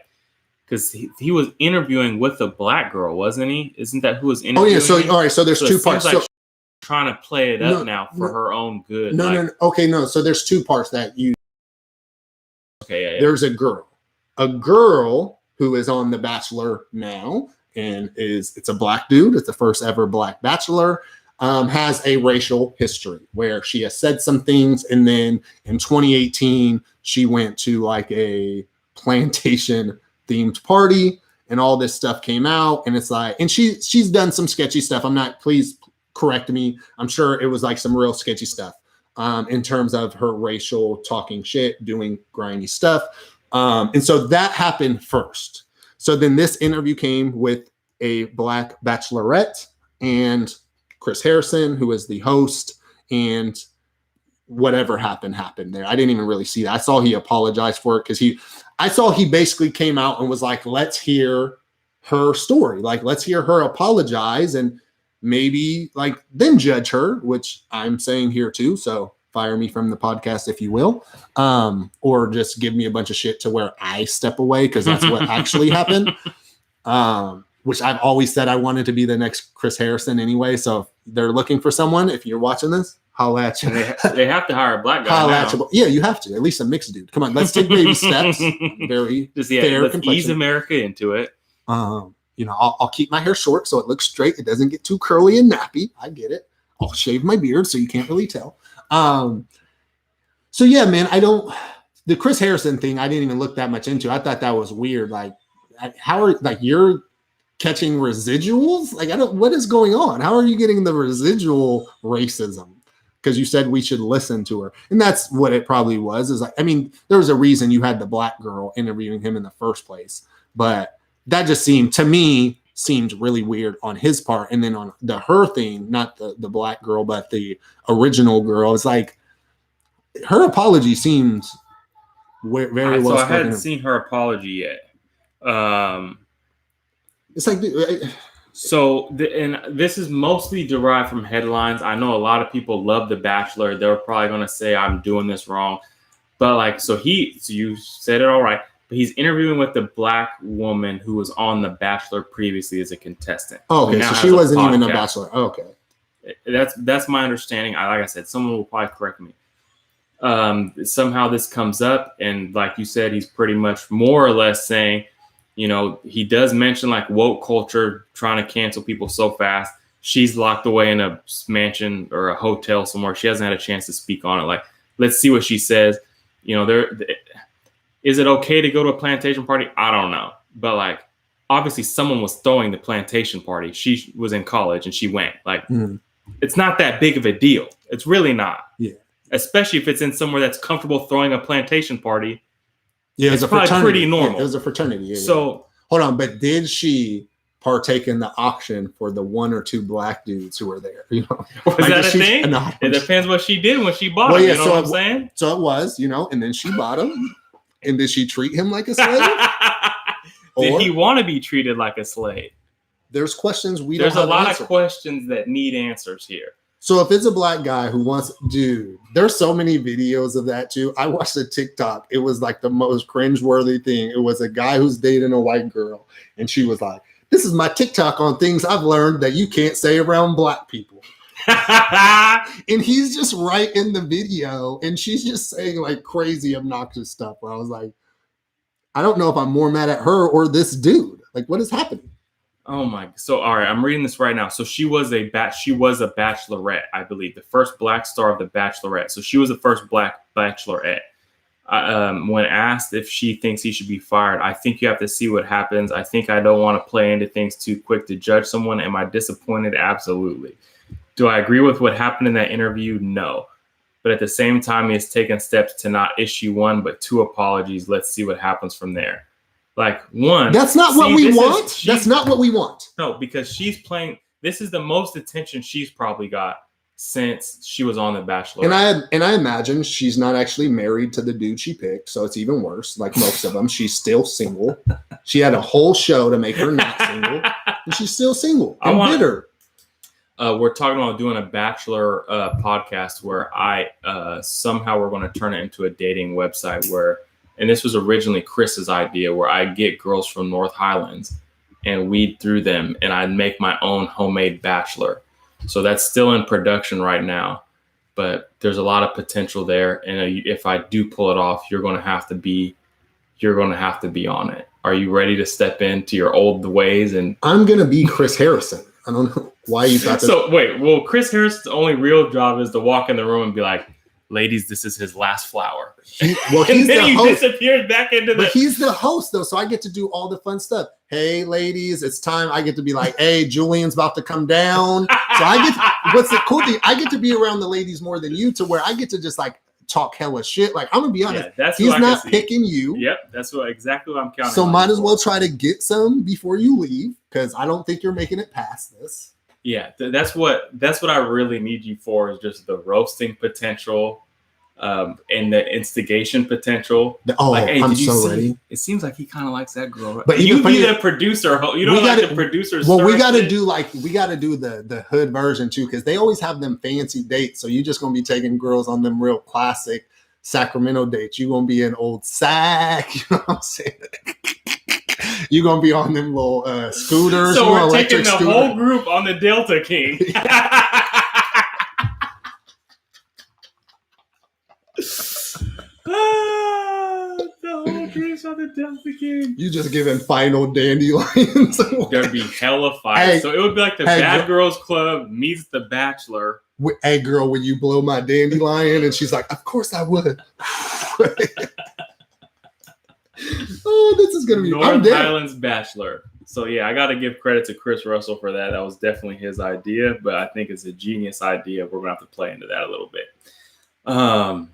Speaker 2: because he was interviewing with a black girl, wasn't he? Isn't that who was interviewing?
Speaker 1: Oh yeah. So all right. So there's two parts.
Speaker 2: Like trying to play it up now for her own good.
Speaker 1: No. Okay, no. So there's two parts that you.
Speaker 2: Okay. Yeah.
Speaker 1: There's a girl who is on The Bachelor now, and it's a black dude. It's the first ever black bachelor. Has a racial history where she has said some things, and then in 2018 she went to like a plantation themed party, and all this stuff came out, and it's like, and she's done some sketchy stuff. Please correct me. I'm sure it was like some real sketchy stuff in terms of her racial talking shit, doing grimy stuff. And so that happened first. So then this interview came with a black bachelorette and Chris Harrison, who is the host, and whatever happened there. I didn't even really see that. I saw he apologized for it because I saw he basically came out and was like, let's hear her story. Like, let's hear her apologize and maybe like then judge her, which I'm saying here too. So fire me from the podcast if you will, or just give me a bunch of shit to where I step away because that's what actually happened. Which I've always said I wanted to be the next Chris Harrison anyway. So if they're looking for someone, if you're watching this, holla at you.
Speaker 2: They have to hire a black guy now.
Speaker 1: Yeah, you have to. At least a mixed dude. Come on, let's take baby steps. Very fair.
Speaker 2: Let's ease America into it.
Speaker 1: I'll keep my hair short so it looks straight. It doesn't get too curly and nappy. I get it. I'll shave my beard so you can't really tell. So yeah, man, the Chris Harrison thing, I didn't even look that much into. I thought that was weird. Like, you're catching residuals? Like, what is going on? How are you getting the residual racism? Because you said we should listen to her. And that's what it probably was. Is like, I mean, there was a reason you had the black girl interviewing him in the first place. But that just seemed really weird on his part. And then on her thing, not the black girl, but the original girl, it's like her apology seems very well.
Speaker 2: So I hadn't seen her apology yet.
Speaker 1: It's like,
Speaker 2: and this is mostly derived from headlines. I know a lot of people love The Bachelor. They're probably going to say I'm doing this wrong, but like, so you said it all right. But he's interviewing with the black woman who was on The Bachelor previously as a contestant.
Speaker 1: Oh, okay, so she wasn't even a Bachelor. Oh, okay,
Speaker 2: that's my understanding. Like I said, someone will probably correct me. Somehow this comes up, and like you said, he's pretty much more or less saying, he does mention like woke culture trying to cancel people so fast. She's locked away in a mansion or a hotel somewhere. She hasn't had a chance to speak on it. Like, let's see what she says. Is it okay to go to a plantation party? I don't know. But like, obviously someone was throwing the plantation party. She was in college and she went. Like, It's not that big of a deal. It's really not.
Speaker 1: Yeah.
Speaker 2: Especially if it's in somewhere that's comfortable throwing a plantation party.
Speaker 1: Yeah,
Speaker 2: it's probably pretty normal.
Speaker 1: It was a fraternity. Yeah,
Speaker 2: so
Speaker 1: hold on, but did she partake in the auction for the 1 or 2 black dudes who were there. You know,
Speaker 2: Was
Speaker 1: like,
Speaker 2: that a thing?
Speaker 1: No,
Speaker 2: it depends what she did when she bought
Speaker 1: Well,
Speaker 2: him.
Speaker 1: yeah,
Speaker 2: You know
Speaker 1: so
Speaker 2: what I'm saying?
Speaker 1: So it was, you know, and then she bought him. And did she treat him like a slave?
Speaker 2: Did he want to be treated like a slave?
Speaker 1: There's questions
Speaker 2: There's a lot of questions that need answers here.
Speaker 1: So if it's a black guy who wants, dude, there's so many videos of that too. I watched a TikTok. It was like the most cringeworthy thing. It was a guy who's dating a white girl, and she was like, "This is my TikTok on things I've learned that you can't say around black people." And he's just right in the video, and she's just saying like crazy, obnoxious stuff. Where I was like, I don't know if I'm more mad at her or this dude. Like, what is happening?
Speaker 2: Oh my! So all right, I'm reading this right now. So she was a bachelorette, I believe, the first black star of the Bachelorette. So she was the first black bachelorette. When asked if she thinks he should be fired, I think you have to see what happens. I think I don't want to play into things too quick to judge someone. Am I disappointed? Absolutely. Do I agree with what happened in that interview? No. But at the same time, he has taken steps to not issue 1, but 2 apologies. Let's see what happens from there. Like, 1.
Speaker 1: That's not what we want. That's not what we want.
Speaker 2: No, because she's playing. This is the most attention she's probably got since she was on The Bachelor.
Speaker 1: And I imagine she's not actually married to the dude she picked, so it's even worse. Like most of them, she's still single. She had a whole show to make her not single, and she's still single and bitter.
Speaker 2: We're talking about doing a Bachelor podcast where somehow we're going to turn it into a dating website where. And this was originally Chris's idea, where I get girls from North Highlands and weed through them, and I'd make my own homemade Bachelor. So that's still in production right now, but there's a lot of potential there. And if I do pull it off, you're going to have to be on it. Are you ready to step into your old ways? And I'm
Speaker 1: going to be Chris Harrison. I don't know why you thought that.
Speaker 2: So wait, well, Chris Harrison's only real job is to walk in the room and be like, "Ladies, this is his last flower."
Speaker 1: He's
Speaker 2: the host. Disappeared back into
Speaker 1: But he's the host, though, so I get to do all the fun stuff. Hey, ladies, it's time. I get to be like, "Hey, Julian's about to come down." So what's the cool thing? I get to be around the ladies more than you, to where I get to just like talk hella shit. Like, I'm gonna be honest, he's not picking you.
Speaker 2: Yep, that's exactly what I'm counting.
Speaker 1: So might as well try to get some before you leave, because I don't think you're making it past this.
Speaker 2: Yeah, that's what I really need you for, is just the roasting potential, and the instigation potential.
Speaker 1: Hey, I'm so ready.
Speaker 2: It seems like he kind of likes that girl. Right?
Speaker 1: But
Speaker 2: you be the producer. You don't like the producers.
Speaker 1: Well, we got to do the hood version too, because they always have them fancy dates. So you're just gonna be taking girls on them real classic Sacramento dates. You're gonna be in Old Sac. You know what I'm saying? You're going to be on them little scooters.
Speaker 2: So we're taking the whole group on the Delta King. The whole group's on the Delta King.
Speaker 1: You just giving final dandelions.
Speaker 2: There'd be hella fights. So it would be like the Bad Girls Club meets the Bachelor.
Speaker 1: Hey, girl, will you blow my dandelion? And she's like, of course I would. Oh, this is gonna be
Speaker 2: North Highlands Bachelor. So yeah, I got to give credit to Chris Russell for that. That was definitely his idea, but I think it's a genius idea. We're gonna have to play into that a little bit. I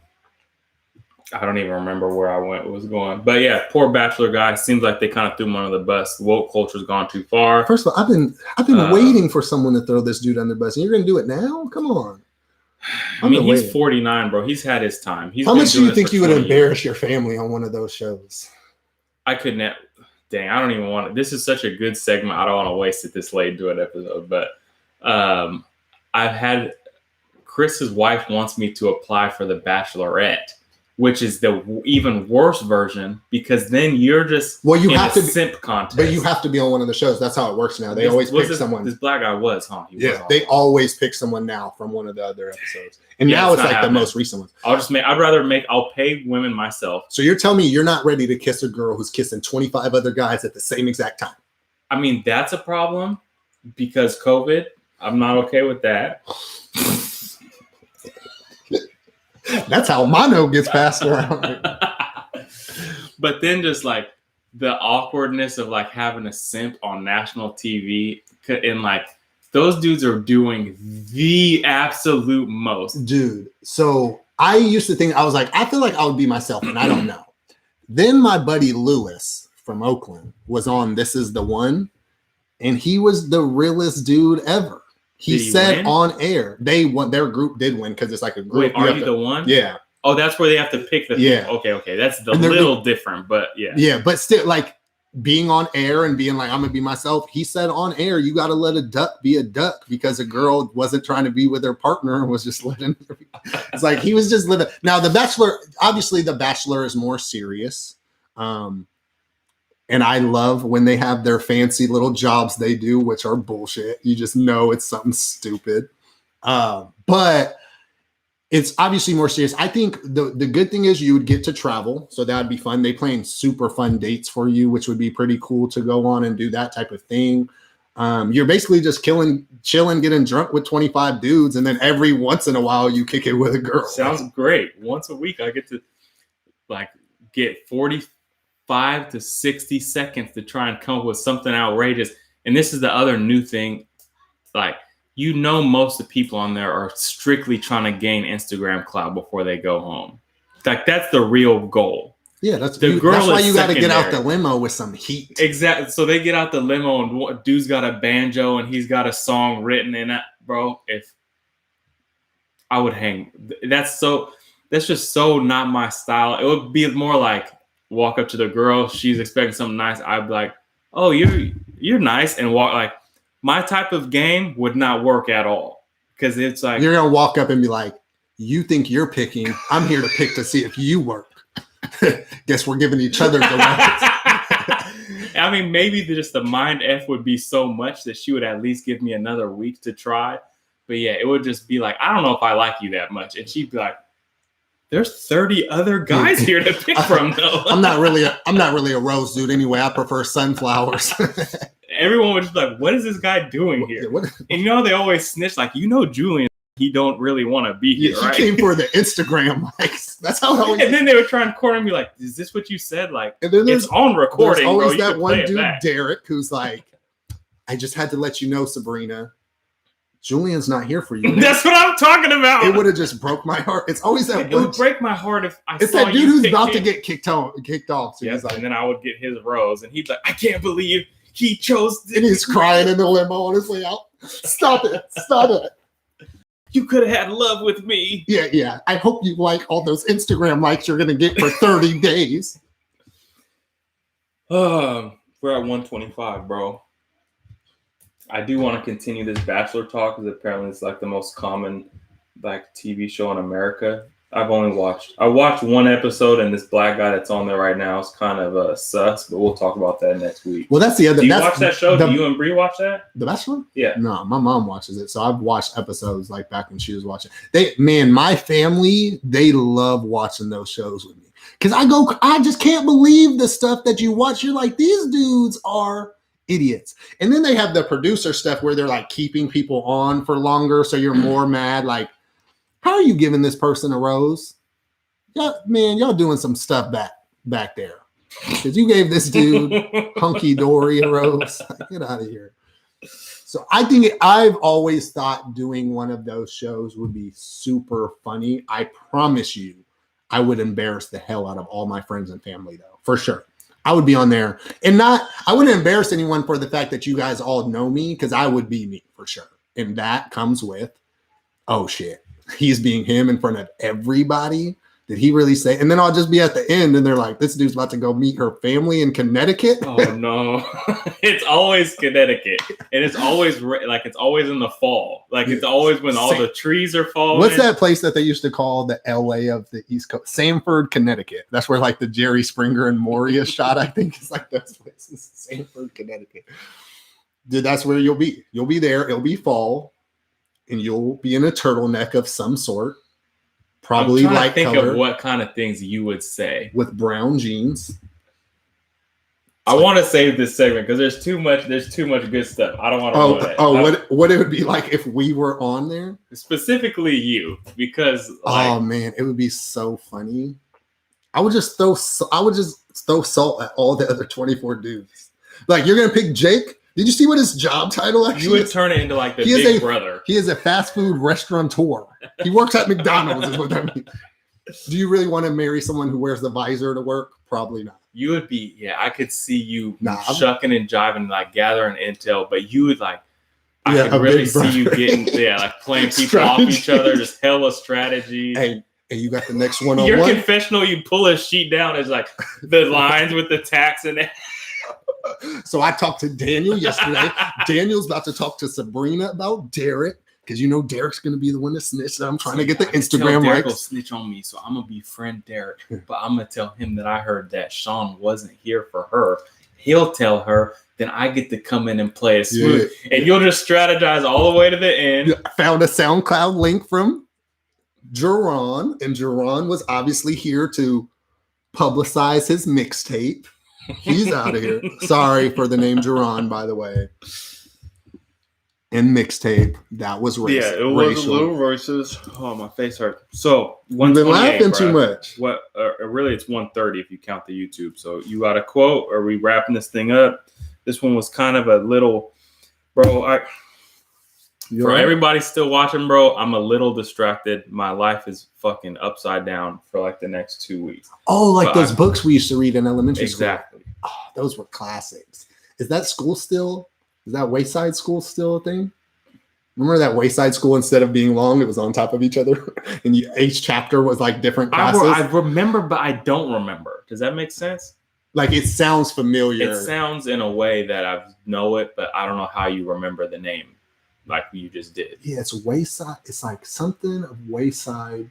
Speaker 2: don't even remember where I was going, but yeah, poor Bachelor guy. Seems like they kind of threw him under the bus. Woke culture's gone too far.
Speaker 1: First of all, I've been waiting for someone to throw this dude under the bus, and you're gonna do it now? Come on.
Speaker 2: I mean, he's 49, bro. He's had his time.
Speaker 1: How much do you think you would embarrass your family on one of those shows?
Speaker 2: I couldn't. Dang, I don't even want to. This is such a good segment. I don't want to waste it this late into an episode. But I've had Chris's wife wants me to apply for the Bachelorette, which is the even worse version, because then you're just simp contest.
Speaker 1: But you have to be on one of the shows. That's how it works now. They always pick someone.
Speaker 2: This black guy was, huh?
Speaker 1: They always pick someone now from one of the other episodes. And now it's like happening. The most recent one.
Speaker 2: I'll pay women myself.
Speaker 1: So you're telling me you're not ready to kiss a girl who's kissing 25 other guys at the same exact time?
Speaker 2: I mean, that's a problem because COVID. I'm not okay with that.
Speaker 1: That's how mono gets passed around.
Speaker 2: But then just like the awkwardness of like having a simp on national TV, and like those dudes are doing the absolute most.
Speaker 1: Dude, so I used to think, I was like, I feel like I would be myself, and I don't know. Then my buddy Lewis from Oakland was on This Is the One, and he was the realest dude ever. He said
Speaker 2: win?
Speaker 1: on air, they won. Their group did win because it's like a group.
Speaker 2: Wait, are you the one?
Speaker 1: Yeah.
Speaker 2: Oh, that's where they have to pick the people. Okay. That's the little different, but yeah.
Speaker 1: Yeah, but still, like being on air and being like, I'm gonna be myself. He said on air, you got to let a duck be a duck because a girl wasn't trying to be with her partner and was just letting her be. It's like he was just living. Now, The Bachelor, obviously, The Bachelor is more serious. And I love when they have their fancy little jobs they do, which are bullshit. You just know it's something stupid. But it's obviously more serious. I think the good thing is you would get to travel. So that would be fun. They plan super fun dates for you, which would be pretty cool to go on and do that type of thing. You're basically just chilling, getting drunk with 25 dudes. And then every once in a while you kick it with a girl.
Speaker 2: Sounds great. Once a week, I get to get 45 to 60 seconds to try and come up with something outrageous. And this is the other new thing. Most of the people on there are strictly trying to gain Instagram clout before they go home. That's the real goal.
Speaker 1: Yeah, that's why you got to get out the limo with some heat.
Speaker 2: Exactly. So they get out the limo and dude's got a banjo and he's got a song written in it, bro. If I would hang, that's just so not my style. It would be more like walk up to the girl, she's expecting something nice. I'd be like, "Oh, you're nice," and walk like. My type of game would not work at all because it's like
Speaker 1: you're gonna walk up and be like, "You think you're picking? I'm here to pick to see if you work." Guess we're giving each other the rights.
Speaker 2: I mean, maybe just the mind F would be so much that she would at least give me another week to try. But yeah, it would just be like, I don't know if I like you that much, and she'd be like, "There's 30 other guys here to pick from, though."
Speaker 1: I'm not really a rose dude anyway. I prefer sunflowers.
Speaker 2: Everyone was just like, what is this guy doing here? And they always snitch, like, Julian, he don't really want to be here, right?
Speaker 1: He came for the Instagram likes. That's how it always.
Speaker 2: And then they would try and corner me like, is this what you said? Like,
Speaker 1: and then
Speaker 2: it's on recording,
Speaker 1: there's always
Speaker 2: bro.
Speaker 1: that one dude, Derek, who's like, I just had to let you know, Sabrina, Julian's not here for you.
Speaker 2: That's what I'm talking about.
Speaker 1: It would have just broke my heart. It's always that.
Speaker 2: It would break my heart if I
Speaker 1: it's
Speaker 2: saw
Speaker 1: that dude who's about to get kicked off. So
Speaker 2: yes, and then I would get his rose, and he'd like, I can't believe he chose this.
Speaker 1: And he's crying in the limo on his way out. Stop it.
Speaker 2: You could have had love with me.
Speaker 1: Yeah. I hope you like all those Instagram likes you're going to get for 30 days.
Speaker 2: We're at 125, bro. I do want to continue this Bachelor talk because apparently it's like the most common TV show in America. I watched one episode, and this black guy that's on there right now is kind of sus, but we'll talk about that next week.
Speaker 1: Well, that's the other.
Speaker 2: Do you watch that show? Do you and Bree watch that?
Speaker 1: The Bachelor?
Speaker 2: Yeah.
Speaker 1: No, my mom watches it, so I've watched episodes back when she was watching. My family, they love watching those shows with me because I just can't believe the stuff that you watch. You're like, these dudes are idiots. And then they have the producer stuff where they're like keeping people on for longer, so you're more mad. Like, how are you giving this person a rose? Y'all doing some stuff back there. Because you gave this dude Hunky Dory a rose. Get out of here. So I've always thought doing one of those shows would be super funny. I promise you, I would embarrass the hell out of all my friends and family, though, for sure. I would be on there and I wouldn't embarrass anyone for the fact that you guys all know me, because I would be me for sure. And that comes with, oh shit, he's being him in front of everybody. Did he really say? And then I'll just be at the end and they're like, this dude's about to go meet her family in Connecticut.
Speaker 2: Oh no. It's always Connecticut. And it's always it's always in the fall. Like it's always when all the trees are falling.
Speaker 1: What's that place that they used to call the LA of the East Coast? Sanford, Connecticut. That's where the Jerry Springer and Moria shot, I think. It's those places. Sanford, Connecticut. Dude, that's where you'll be. You'll be there. It'll be fall. And you'll be in a turtleneck of some sort. Probably light
Speaker 2: think
Speaker 1: color.
Speaker 2: Of what kind of things you would say
Speaker 1: with brown jeans.
Speaker 2: I want to save this segment because there's too much good stuff. I don't want to know that.
Speaker 1: What it would be like if we were on there?
Speaker 2: Specifically you, because
Speaker 1: oh man, it would be so funny. I would just throw salt at all the other 24 dudes. You're gonna pick Jake. Did you see what his job title actually is?
Speaker 2: You would turn it into the Big Brother.
Speaker 1: He is a fast food restaurateur. He works at McDonald's is what that means. Do you really want to marry someone who wears the visor to work? Probably not.
Speaker 2: You would be, I could see you
Speaker 1: Nah,
Speaker 2: shucking and jiving, like gathering intel, but you would like, I
Speaker 1: Yeah,
Speaker 2: could
Speaker 1: a
Speaker 2: really
Speaker 1: big
Speaker 2: see you
Speaker 1: brother.
Speaker 2: getting, like playing people off each other, just hella strategy.
Speaker 1: Hey, you got the next
Speaker 2: Your
Speaker 1: one-on-one?
Speaker 2: confessional, you pull a sheet down, it's like the lines with the tax in it.
Speaker 1: So I talked to Daniel yesterday. Daniel's about to talk to Sabrina about Derek, because you know Derek's going to be the one to snitch. I'm trying to get the Instagram
Speaker 2: Derek will
Speaker 1: likes.
Speaker 2: snitch on me, so I'm gonna befriend Derek. But I'm gonna tell him that I heard that Sean wasn't here for her. He'll tell her, then I get to come in and play it smooth, and you'll just strategize all the way to the end.
Speaker 1: Found a SoundCloud link from Jerron, and Jerron was obviously here to publicize his mixtape. He's out of here. Sorry for the name Jerron, by the way. And mixtape, that was racist.
Speaker 2: Yeah, it was
Speaker 1: racial.
Speaker 2: a little racist. Oh, my face hurt. So,
Speaker 1: You've been laughing too much.
Speaker 2: What? Really, it's 1:30 if you count the YouTube. So, you got a quote? Are we wrapping this thing up? This one was kind of a little, bro. For everybody still watching, bro, I'm a little distracted. My life is fucking upside down for like the next 2 weeks.
Speaker 1: Oh, like those books we used to read in elementary school.
Speaker 2: Exactly.
Speaker 1: Oh, those were classics. Is that school still? Is that Wayside School still a thing? Remember that Wayside School, instead of being long, it was on top of each other? And each chapter was like different classes?
Speaker 2: I remember, but I don't remember. Does that make sense?
Speaker 1: Like, it sounds familiar.
Speaker 2: It sounds in a way that I know it, but I don't know how you remember the name like you just did.
Speaker 1: Yeah, it's Wayside. It's like something of Wayside.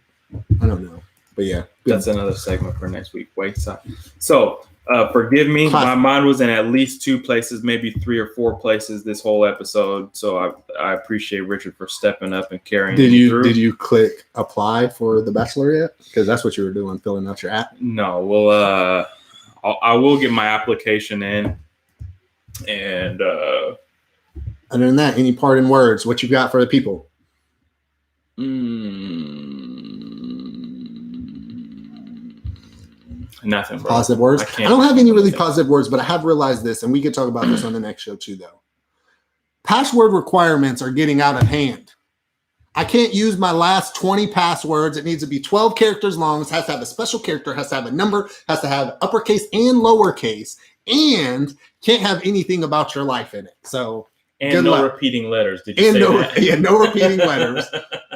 Speaker 1: I don't know. But yeah.
Speaker 2: That's another segment for next week. Wayside. So, forgive me. My mind was in at least 2 places, maybe 3 or 4 places this whole episode. So I appreciate Richard for stepping up and carrying me through.
Speaker 1: Did you click apply for the Bachelor yet? Because that's what you were doing, filling out your app.
Speaker 2: No. Well, I will get my application in. And
Speaker 1: other than that, any parting words? What you got for the people?
Speaker 2: Nothing, bro.
Speaker 1: Positive words? I don't have any really positive words, but I have realized this, and we could talk about this on the next show too, though. Password requirements are getting out of hand. I can't use my last 20 passwords. It needs to be 12 characters long. It has to have a special character, has to have a number, has to have uppercase and lowercase, and can't have anything about your life in it. So,
Speaker 2: and no repeating letters. Did you say that?
Speaker 1: Yeah, no repeating letters.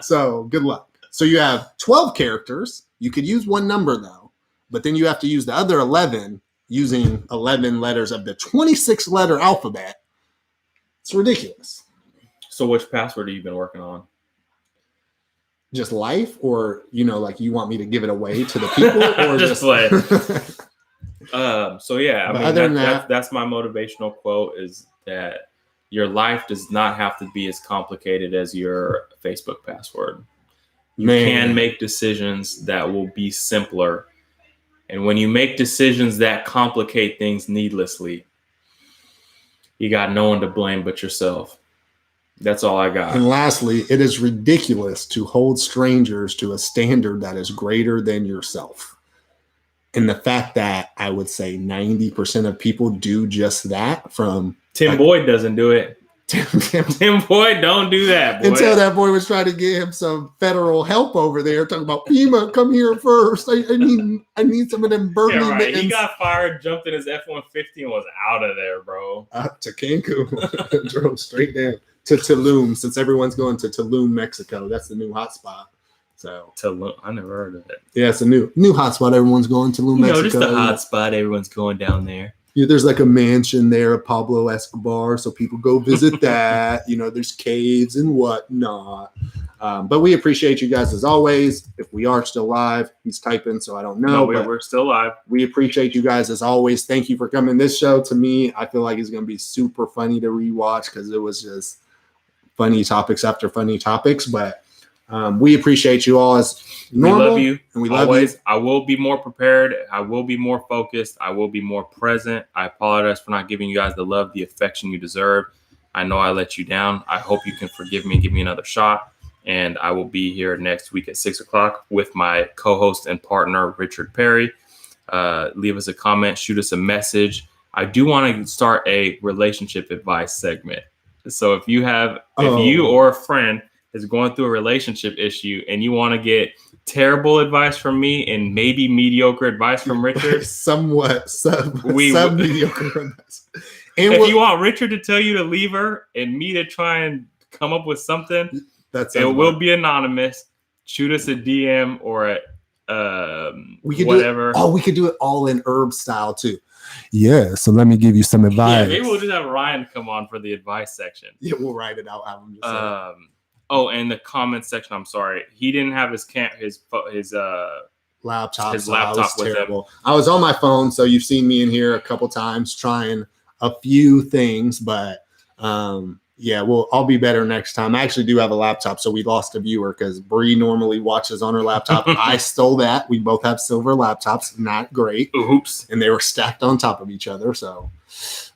Speaker 1: So good luck. So you have 12 characters. You could use one number though, but then you have to use the other 11 using 11 letters of the 26-letter alphabet. It's ridiculous.
Speaker 2: So which password have you been working on?
Speaker 1: Just life, or like you want me to give it away to the people, or just
Speaker 2: life? So yeah, I mean,
Speaker 1: other than that,
Speaker 2: that's my motivational quote: is that your life does not have to be as complicated as your Facebook password. You can make decisions that will be simpler. And when you make decisions that complicate things needlessly, you got no one to blame but yourself. That's all I got.
Speaker 1: And lastly, it is ridiculous to hold strangers to a standard that is greater than yourself. And the fact that I would say 90% of people do just that, from
Speaker 2: Tim Boyd doesn't do it. Tim Boyd don't do that, boy.
Speaker 1: Until that boy was trying to get him some federal help over there, talking about FEMA, come here first. I need some of them burning mittens.
Speaker 2: He got fired, jumped in his F-150 and was out of there, bro.
Speaker 1: To Cancun. Drove straight down to Tulum, since everyone's going to Tulum, Mexico. That's the new hotspot. So
Speaker 2: Tulum, I never heard of it.
Speaker 1: Yeah, it's a new hotspot. Everyone's going to Tulum, Mexico.
Speaker 2: Just the hotspot. Everyone's going down there.
Speaker 1: Yeah, there's like a mansion there of Pablo Escobar, so people go visit that. There's caves and whatnot. But we appreciate you guys as always. If we are still live, he's typing, so I don't know.
Speaker 2: No, we're still live.
Speaker 1: We appreciate you guys as always. Thank you for coming. This show, to me, I feel like it's going to be super funny to rewatch, because it was just funny topics after funny topics. But we appreciate you all as normal.
Speaker 2: We love you.
Speaker 1: And we love
Speaker 2: always.
Speaker 1: you.
Speaker 2: I will be more prepared. I will be more focused. I will be more present. I apologize for not giving you guys the love, the affection you deserve. I know I let you down. I hope you can forgive me and give me another shot. And I will be here next week at 6:00 with my co-host and partner, Richard Perry. Leave us a comment. Shoot us a message. I do want to start a relationship advice segment. So if you or a friend is going through a relationship issue and you want to get terrible advice from me and maybe mediocre advice from Richard.
Speaker 1: Somewhat sub-mediocre advice. And
Speaker 2: if you want Richard to tell you to leave her and me to try and come up with something, it will be anonymous. Shoot us a DM or
Speaker 1: we could
Speaker 2: whatever.
Speaker 1: We could do it all in herb style too. Yeah, so let me give you some advice.
Speaker 2: Yeah, maybe we'll just have Ryan come on for the advice section.
Speaker 1: Yeah, we'll write it out. Have him just
Speaker 2: and the comments section. I'm sorry, he didn't have his
Speaker 1: laptop.
Speaker 2: His laptop
Speaker 1: was terrible. I was on my phone, so you've seen me in here a couple times trying a few things, but yeah, I'll be better next time. I actually do have a laptop, so we lost a viewer because Bree normally watches on her laptop. I stole that. We both have silver laptops. Not great.
Speaker 2: Oops.
Speaker 1: And they were stacked on top of each other. So,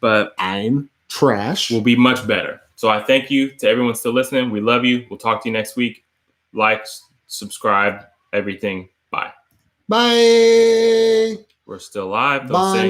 Speaker 2: but
Speaker 1: I'm trash.
Speaker 2: We'll be much better. So I thank you to everyone still listening. We love you. We'll talk to you next week. Like, subscribe, everything. Bye.
Speaker 1: Bye.
Speaker 2: We're still live.
Speaker 1: Bye.